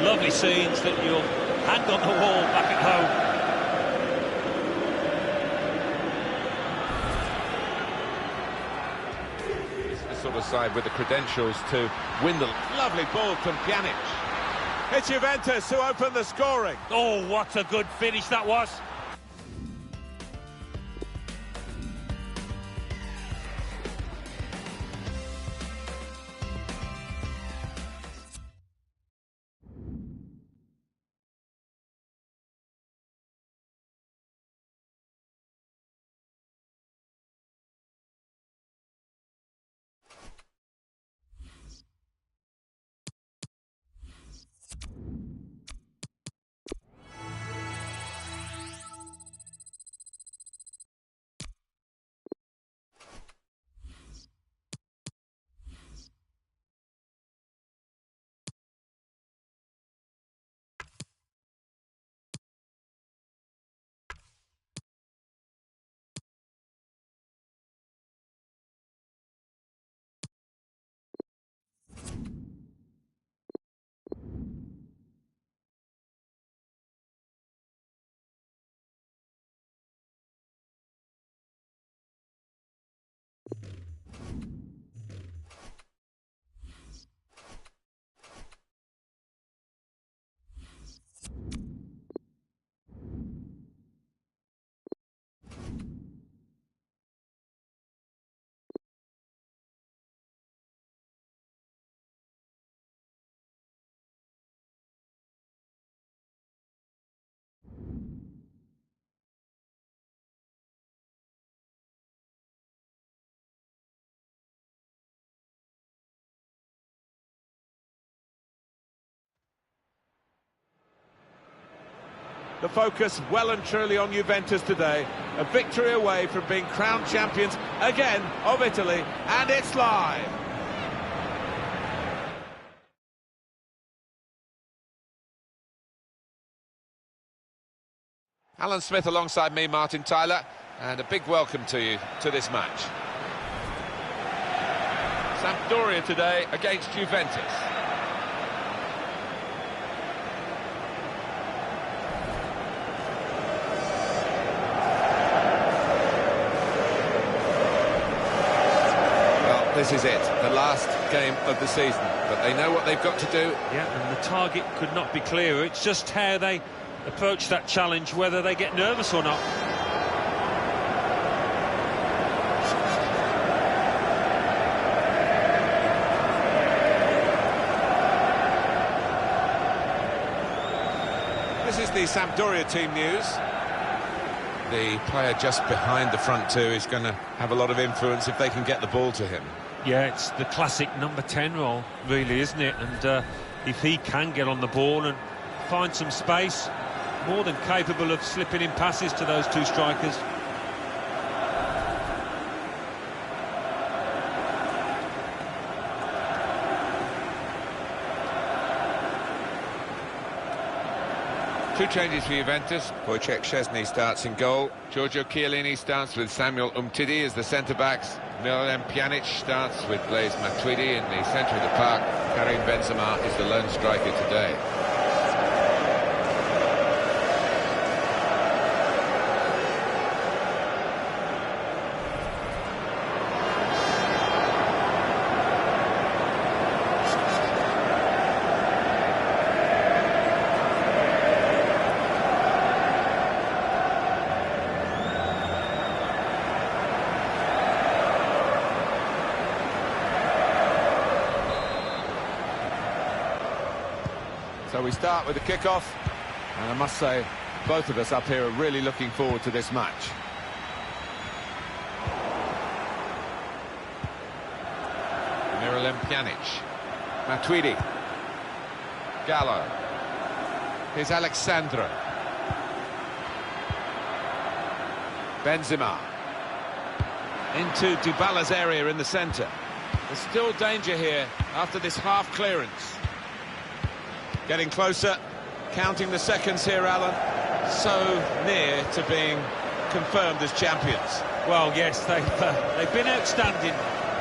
lovely scenes that you'll hang on the wall back at home.
Sort of side with the credentials to win the...
Lovely ball from Pjanic. It's Juventus who open the scoring.
Oh, what a good finish that was.
The focus well and truly on Juventus today. A victory away from being crowned champions again of Italy, and it's live.
Alan Smith alongside me, Martin Tyler, and a big welcome to you to this match. Sampdoria today against Juventus. This is it, the last game of the season, but they know what they've got to do.
Yeah, and the target could not be clearer. It's just how they approach that challenge, whether they get nervous or not.
This is the Sampdoria team news.
The player just behind the front two is going to have a lot of influence if they can get the ball to him.
Yeah, it's the classic number 10 role, really, isn't it? And if he can get on the ball and find some space, more than capable of slipping in passes to those two strikers.
Two changes for Juventus. Wojciech Szczesny starts in goal. Giorgio Chiellini starts with Samuel Umtiti as the centre-backs. Miralem Pjanic starts with Blaise Matuidi in the centre of the park. Karim Benzema is the lone striker today.
So we start with the kickoff, and I must say, both of us up here are really looking forward to this match.
Miralem Pjanic. Matuidi. Gallo.
Here's Alexandra. Benzema. Into Dybala's area in the centre. There's still danger here after this half clearance. Getting closer, counting the seconds here, Alan. So near to being confirmed as champions.
Well, yes, they've been outstanding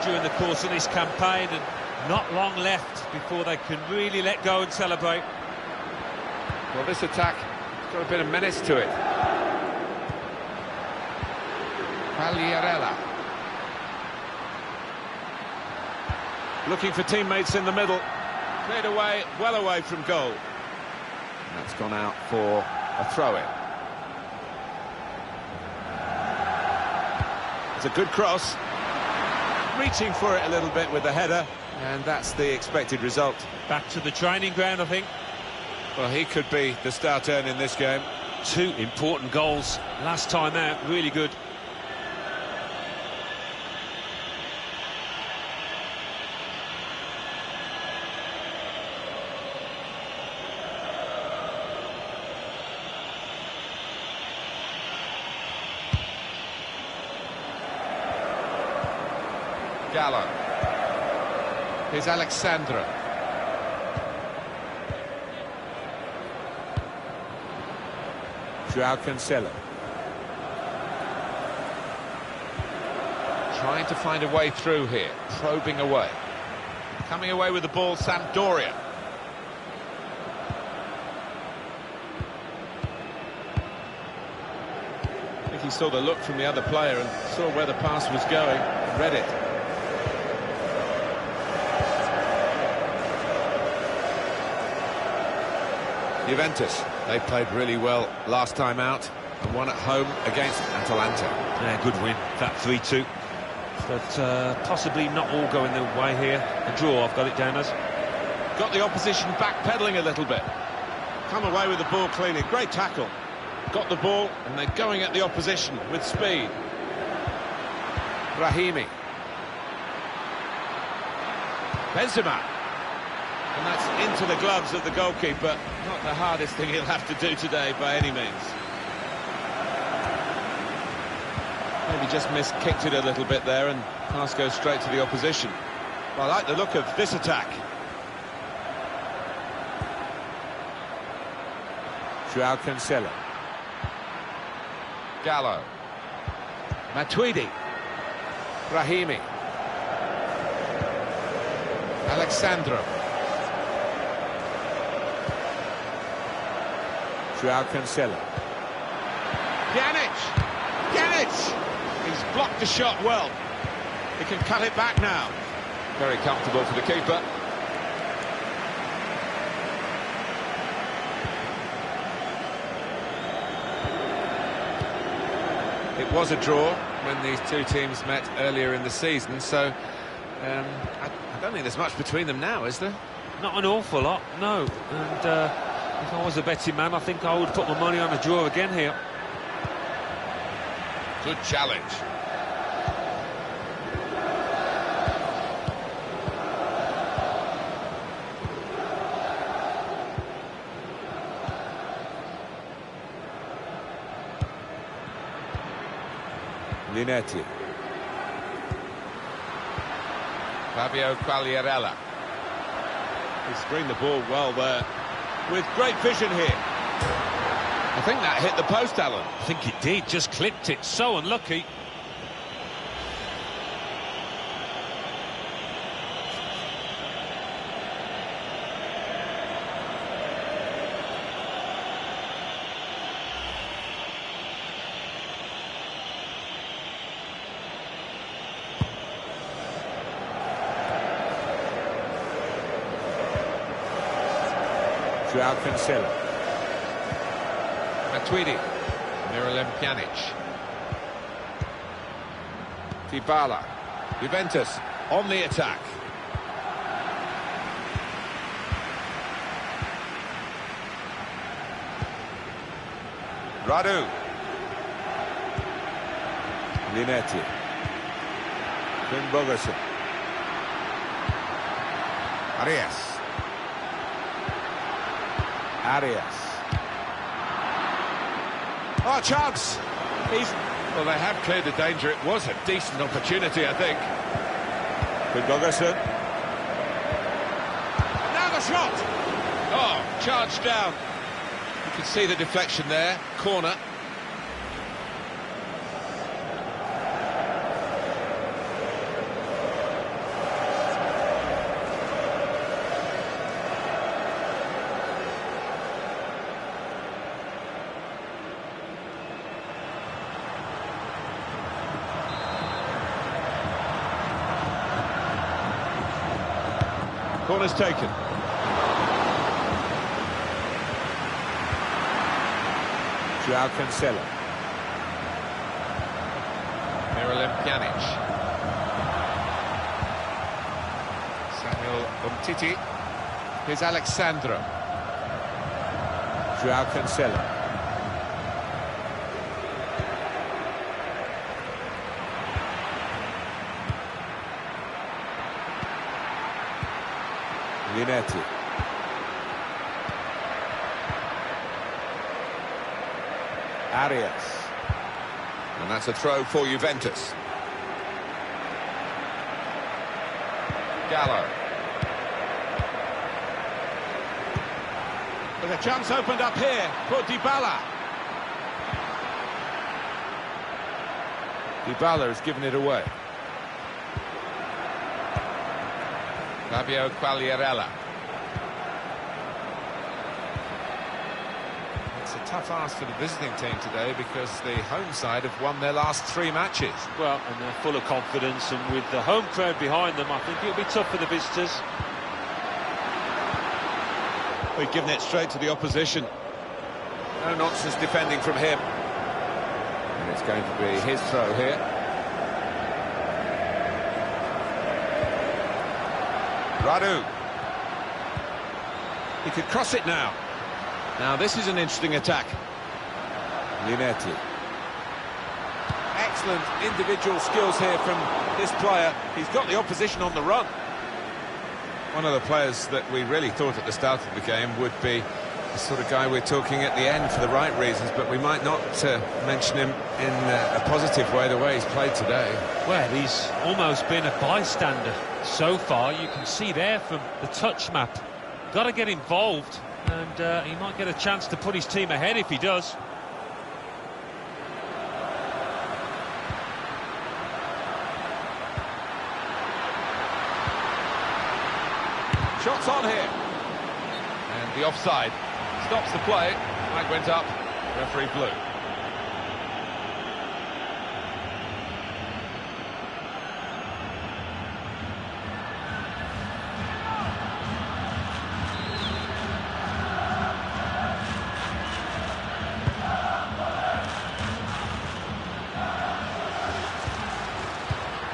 during the course of this campaign, and not long left before they can really let go and celebrate.
Well, this attack has got a bit of menace to it. Pagliarella. Looking for teammates in the middle. Cleared away, well away from goal. And that's gone out for a throw-in. It's a good cross. Reaching for it a little bit with the header, and that's the expected result.
Back to the training ground, I think.
Well, he could be the star turn in this game.
2 important goals last time out, really good.
Gallo. Here's Alexandra. Joao Cancelo. Trying to find a way through here, probing away. Coming away with the ball, Sampdoria. I think he saw the look from the other player and saw where the pass was going, read it. Juventus, they played really well last time out and won at home against Atalanta.
Yeah, good win, that 3-2. But possibly not all going their way here. A draw, I've got it down as.
Got the opposition backpedaling a little bit. Come away with the ball cleanly. Great tackle. Got the ball and they're going at the opposition with speed. Brahimi. Benzema. And that's into the gloves of the goalkeeper. Not the hardest thing he'll have to do today by any means. Maybe just kicked it a little bit there and pass goes straight to the opposition. Well, I like the look of this attack. Joao Cancelo. Gallo. Matuidi. Brahimi. Alexandro. Joao Cancelo. Pjanic! He's blocked the shot well. He can cut it back now. Very comfortable for the keeper. It was a draw when these two teams met earlier in the season, so I don't think there's much between them now, is there?
Not an awful lot, no. And if I was a betting man, I think I would put my money on a draw again here.
Good challenge. Linetti. Fabio Quagliarella. He screened the ball well there. With great vision here. I think that hit the post, Alan.
I think it did, just clipped it. So unlucky.
Joao Cancelo. Matuidi. Miralem Pjanic. Dybala. Juventus on the attack. Radu. Linetti. Quinn Bogerson. Arias. Oh, chance!
Well, they have cleared the danger. It was a decent opportunity, I think.
Gundogan. Now the shot!
Oh, charged down. You can see the deflection there. Corner.
Corner's taken. Joao Cancelo.
Miralem Pjanic. Samuel Umtiti. Here's Alexandro.
Joao Cancelo. Linetti. Arias.
And that's a throw for Juventus. Gallo.
With a chance opened up here for Dybala.
Dybala has given it away. Fabio Quagliarella. It's a tough ask for the visiting team today because the home side have won their last 3 matches.
Well, and they're full of confidence, and with the home crowd behind them, I think it'll be tough for the visitors.
We've given it straight to the opposition.
No nonsense defending from him. And it's going to be his throw here. Radu.
He could cross it now. Now this is an interesting attack.
Linetti. Excellent individual skills here from this player. He's got the opposition on the run. One of the players that we really thought at the start of the game would be the sort of guy we're talking at the end for the right reasons, but we might not mention him in a positive way, the way he's played today.
Well, he's almost been a bystander so far. You can see there from the touch map. Got to get involved, and he might get a chance to put his team ahead if he does.
Shots on here. And the offside stops the play. Flag went up. Referee blew.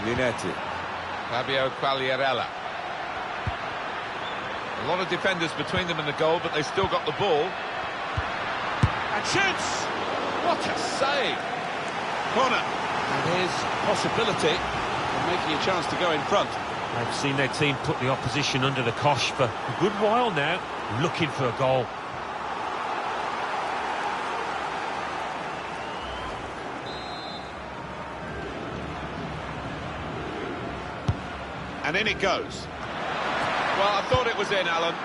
Linetti.
Fabio Quagliarella. A lot of defenders between them and the goal, but they still got the ball. And shoots! What a save!
Corner. And here's possibility of making a chance to go in front.
They've seen their team put the opposition under the cosh for a good while now, looking for a goal.
And in it goes.
Well, I thought it was in, Alan.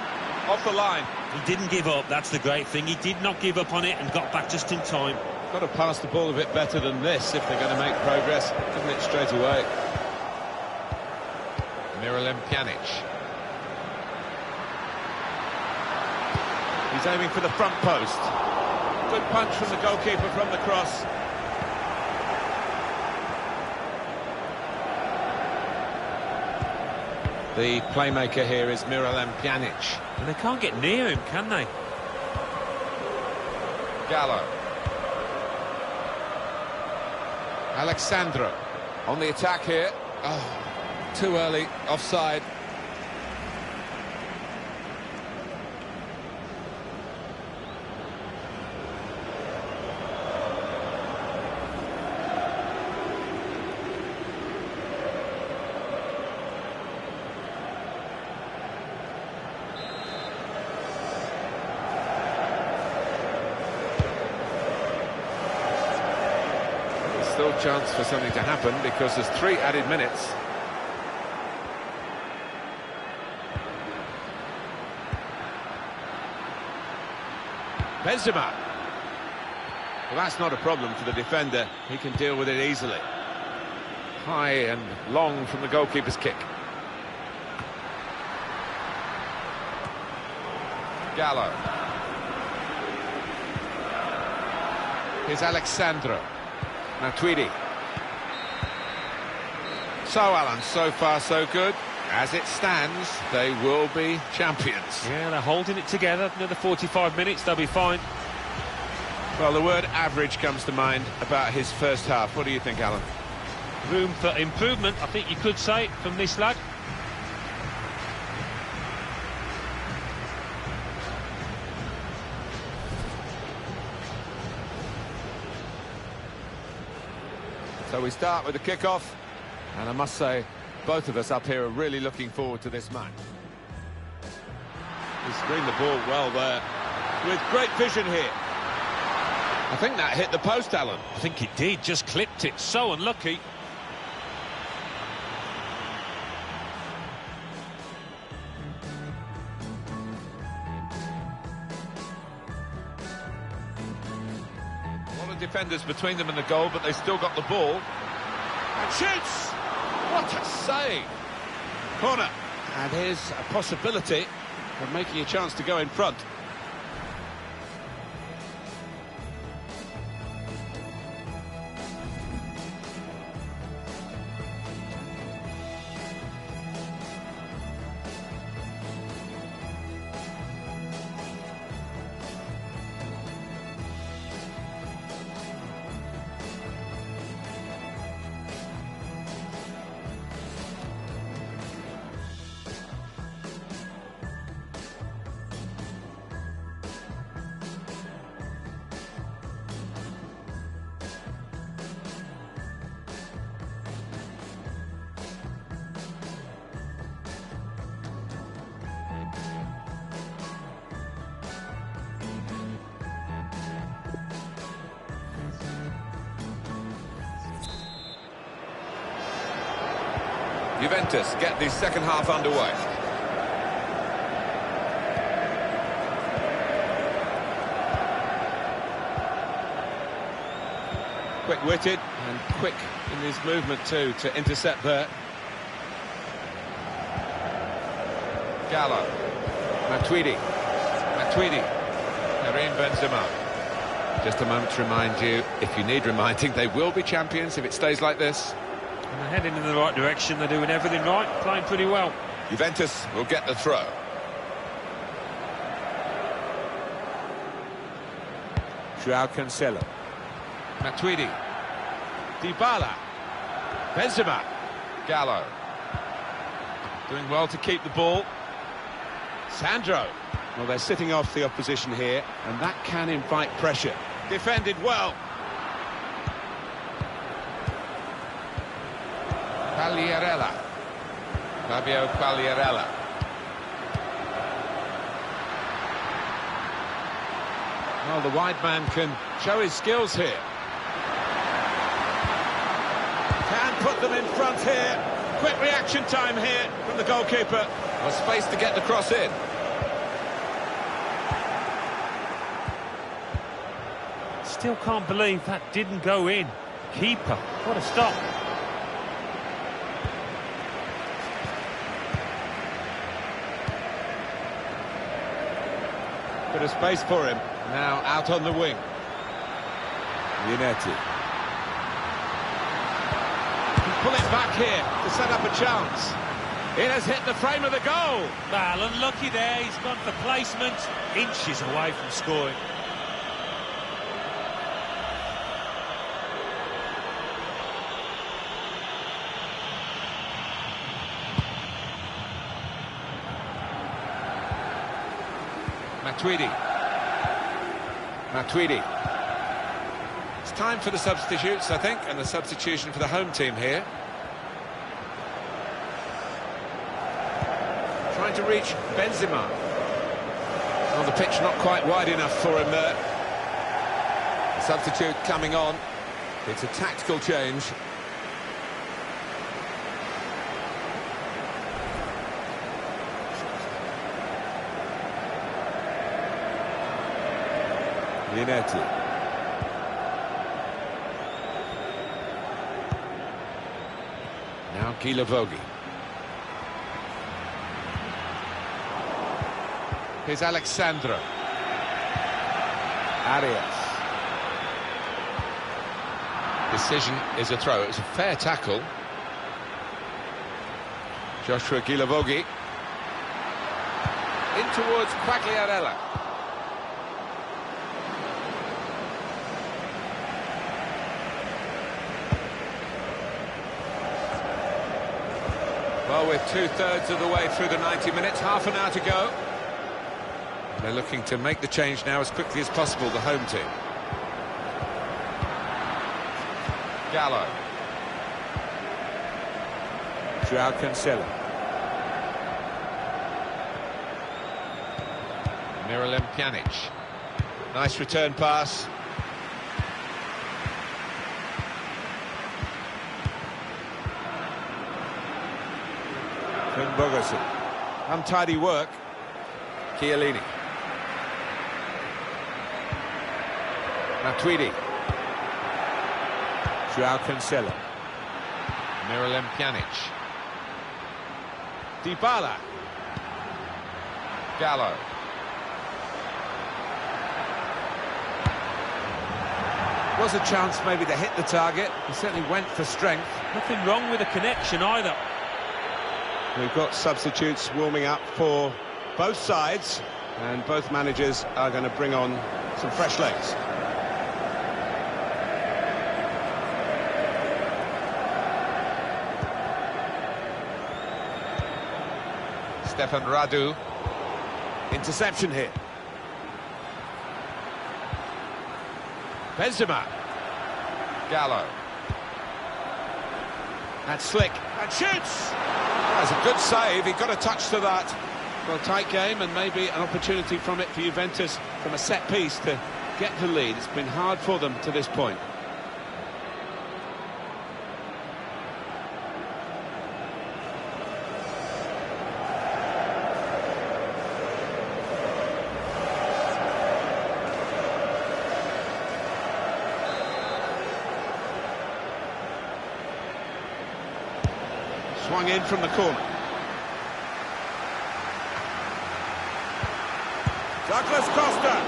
Off the line.
He didn't give up, that's the great thing. He did not give up on it and got back just in time.
Got to pass the ball a bit better than this if they're going to make progress. Giving it straight away.
Miralem Pjanic.
He's aiming for the front post. Good punch from the goalkeeper from the cross. The playmaker here is Miralem Pjanic.
And they can't get near him, can they?
Gallo. Alexandro on the attack here. Oh, too early, offside.
real chance for something to happen because there's 3 added minutes. Benzema. Well, that's not a problem for the defender. He can deal with it easily. High and long from the goalkeeper's kick. Gallo. Here's Alexandro. Now Tweedy. So, Alan, so far so good. As it stands, they will be champions.
Yeah, they're holding it together. Another 45 minutes, they'll be fine.
Well, the word average comes to mind about his first half. What do you think, Alan?
Room for improvement, I think you could say, from this lad.
So we start with the kick-off, and I must say, both of us up here are really looking forward to this match. He screened the ball well there, with great vision here. I think that hit the post, Alan.
I think it did, just clipped it. So unlucky.
A lot of defenders between them and the goal, but they still got the ball. And shoots! What a save! Corner. And here's a possibility of making a chance to go in front. Juventus get the second half underway. Quick-witted and quick in his movement too to intercept there. Gallo. Matuidi. Karim Benzema. Just a moment to remind you, if you need reminding, they will be champions if it stays like this.
And they're heading in the right direction. They're doing everything right, playing pretty well.
Juventus will get the throw. Joao Cancelo. Matuidi. Dybala. Benzema. Gallo. Doing well to keep the ball. Sandro. Well, they're sitting off the opposition here, and that can invite pressure. Defended well. Quagliarella. Fabio Quagliarella. Well, the wide man can show his skills here. Can put them in front here. Quick reaction time here from the goalkeeper. Well, space to get the cross in.
Still can't believe that didn't go in. Keeper, what a stop.
Bit of space for him. Now out on the wing. Linetti. Pull it back here to set up a chance. It has hit the frame of the goal.
Well, unlucky there. He's gone for placement. Inches away from scoring.
Matuidi. It's time for the substitutes, I think, and the substitution for the home team here. Trying to reach Benzema. On the pitch, not quite wide enough for him there. Substitute coming on. It's a tactical change. Linetti. Now Gilavogi. Here's Alexandro. Arias. Decision is a throw. It's a fair tackle. Joshua Gilavogi. In towards Quagliarella. Well, we're two-thirds of the way through the 90 minutes, half an hour to go. They're looking to make the change now as quickly as possible, the home team. Gallo. Joao Cancelo. Miralem Pjanic. Nice return pass. Finn Bogerson. Untidy work. Chiellini. Matuidi. Joao Cancelo. Miralem Pjanic. Dybala. Gallo. Was a chance maybe to hit the target. He certainly went for strength.
Nothing wrong with the connection either.
We've got substitutes warming up for both sides, and both managers are going to bring on some fresh legs. Stefan Radu. Interception here. Benzema. Gallo. That's slick. And shoots! That's a good save. He got a touch to that. Well, tight game and maybe an opportunity from it for Juventus from a set piece to get the lead. It's been hard for them to this point. Swung in from the corner. Douglas Costa.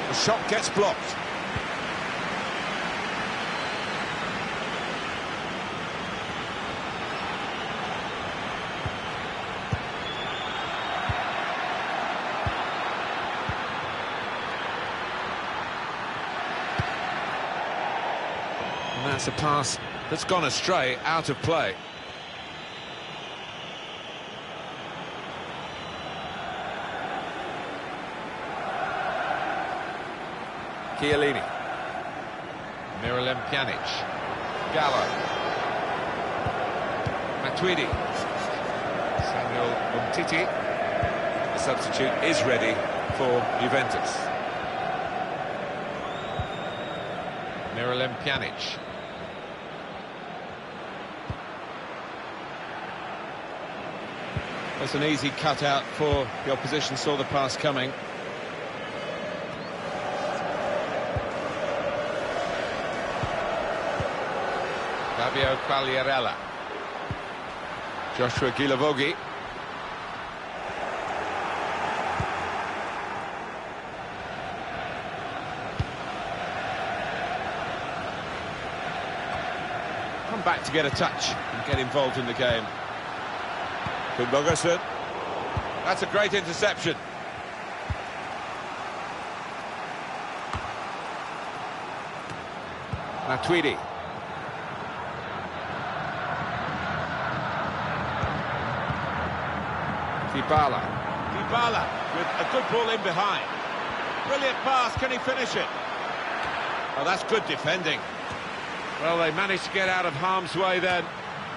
The shot gets blocked. And that's a pass that's gone astray, out of play. Chiellini. Miralem Pjanic. Gallo. Matuidi. Samuel Umtiti. The substitute is ready for Juventus. Miralem Pjanic. That's an easy cutout for the opposition, saw the pass coming. Fabio Quagliarella. Joshua Gilavogi. Come back to get a touch and get involved in the game. Finn Bogerson. That's a great interception. Matuidi. Dybala with a good ball in behind. Brilliant pass, can he finish it? Oh, that's good defending. Well, they managed to get out of harm's way then,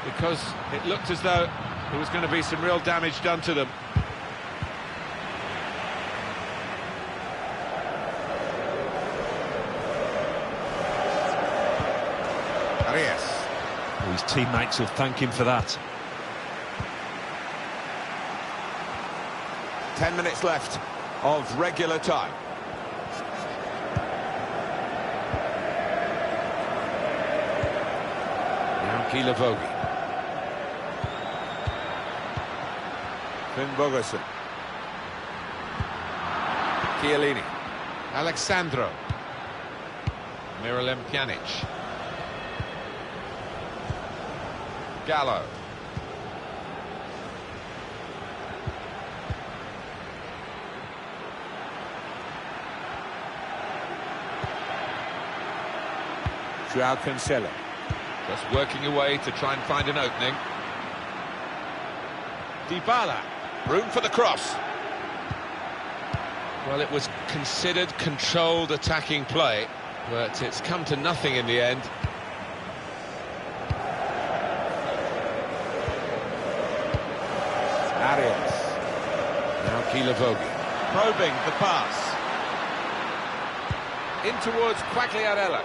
because it looked as though there was going to be some real damage done to them.
Arias.
His teammates will thank him for that.
10 minutes left of regular time. Now Kielavogi. Finn Bogerson. Chiellini. Alexandro. Miralem Pjanic. Gallo. Joao Cancelo. Just working away to try and find an opening. Dybala. Room for the cross. Well, it was considered controlled attacking play, but it's come to nothing in the end. Arias. Now Kielavogi. Probing the pass. In towards Quagliarella.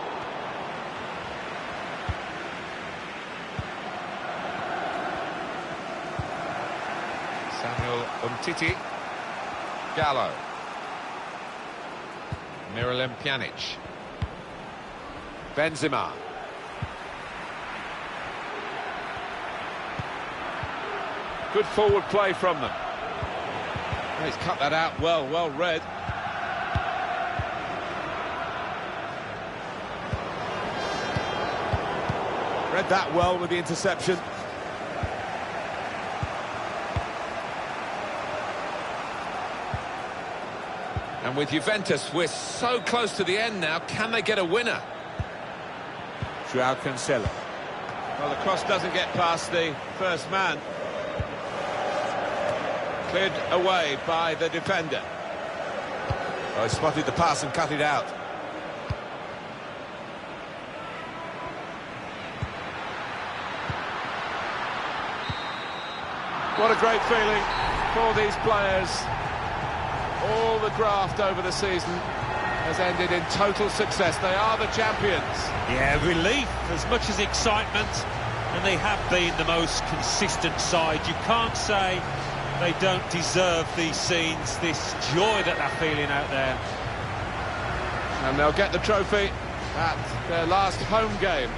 Samuel Umtiti. Gallo. Miralem Pjanic. Benzema. Good forward play from them. He's cut that out well read. Read that well with the interception. And with Juventus, we're so close to the end now. Can they get a winner? Joao Cancelo. Well, the cross doesn't get past the first man. Cleared away by the defender. Oh, he spotted the pass and cut it out. What a great feeling for these players. All the graft over the season has ended in total success. They are the champions.
Yeah, relief as much as excitement, and they have been the most consistent side. You can't say they don't deserve these scenes, this joy that they're feeling out there.
And they'll get the trophy at their last home game.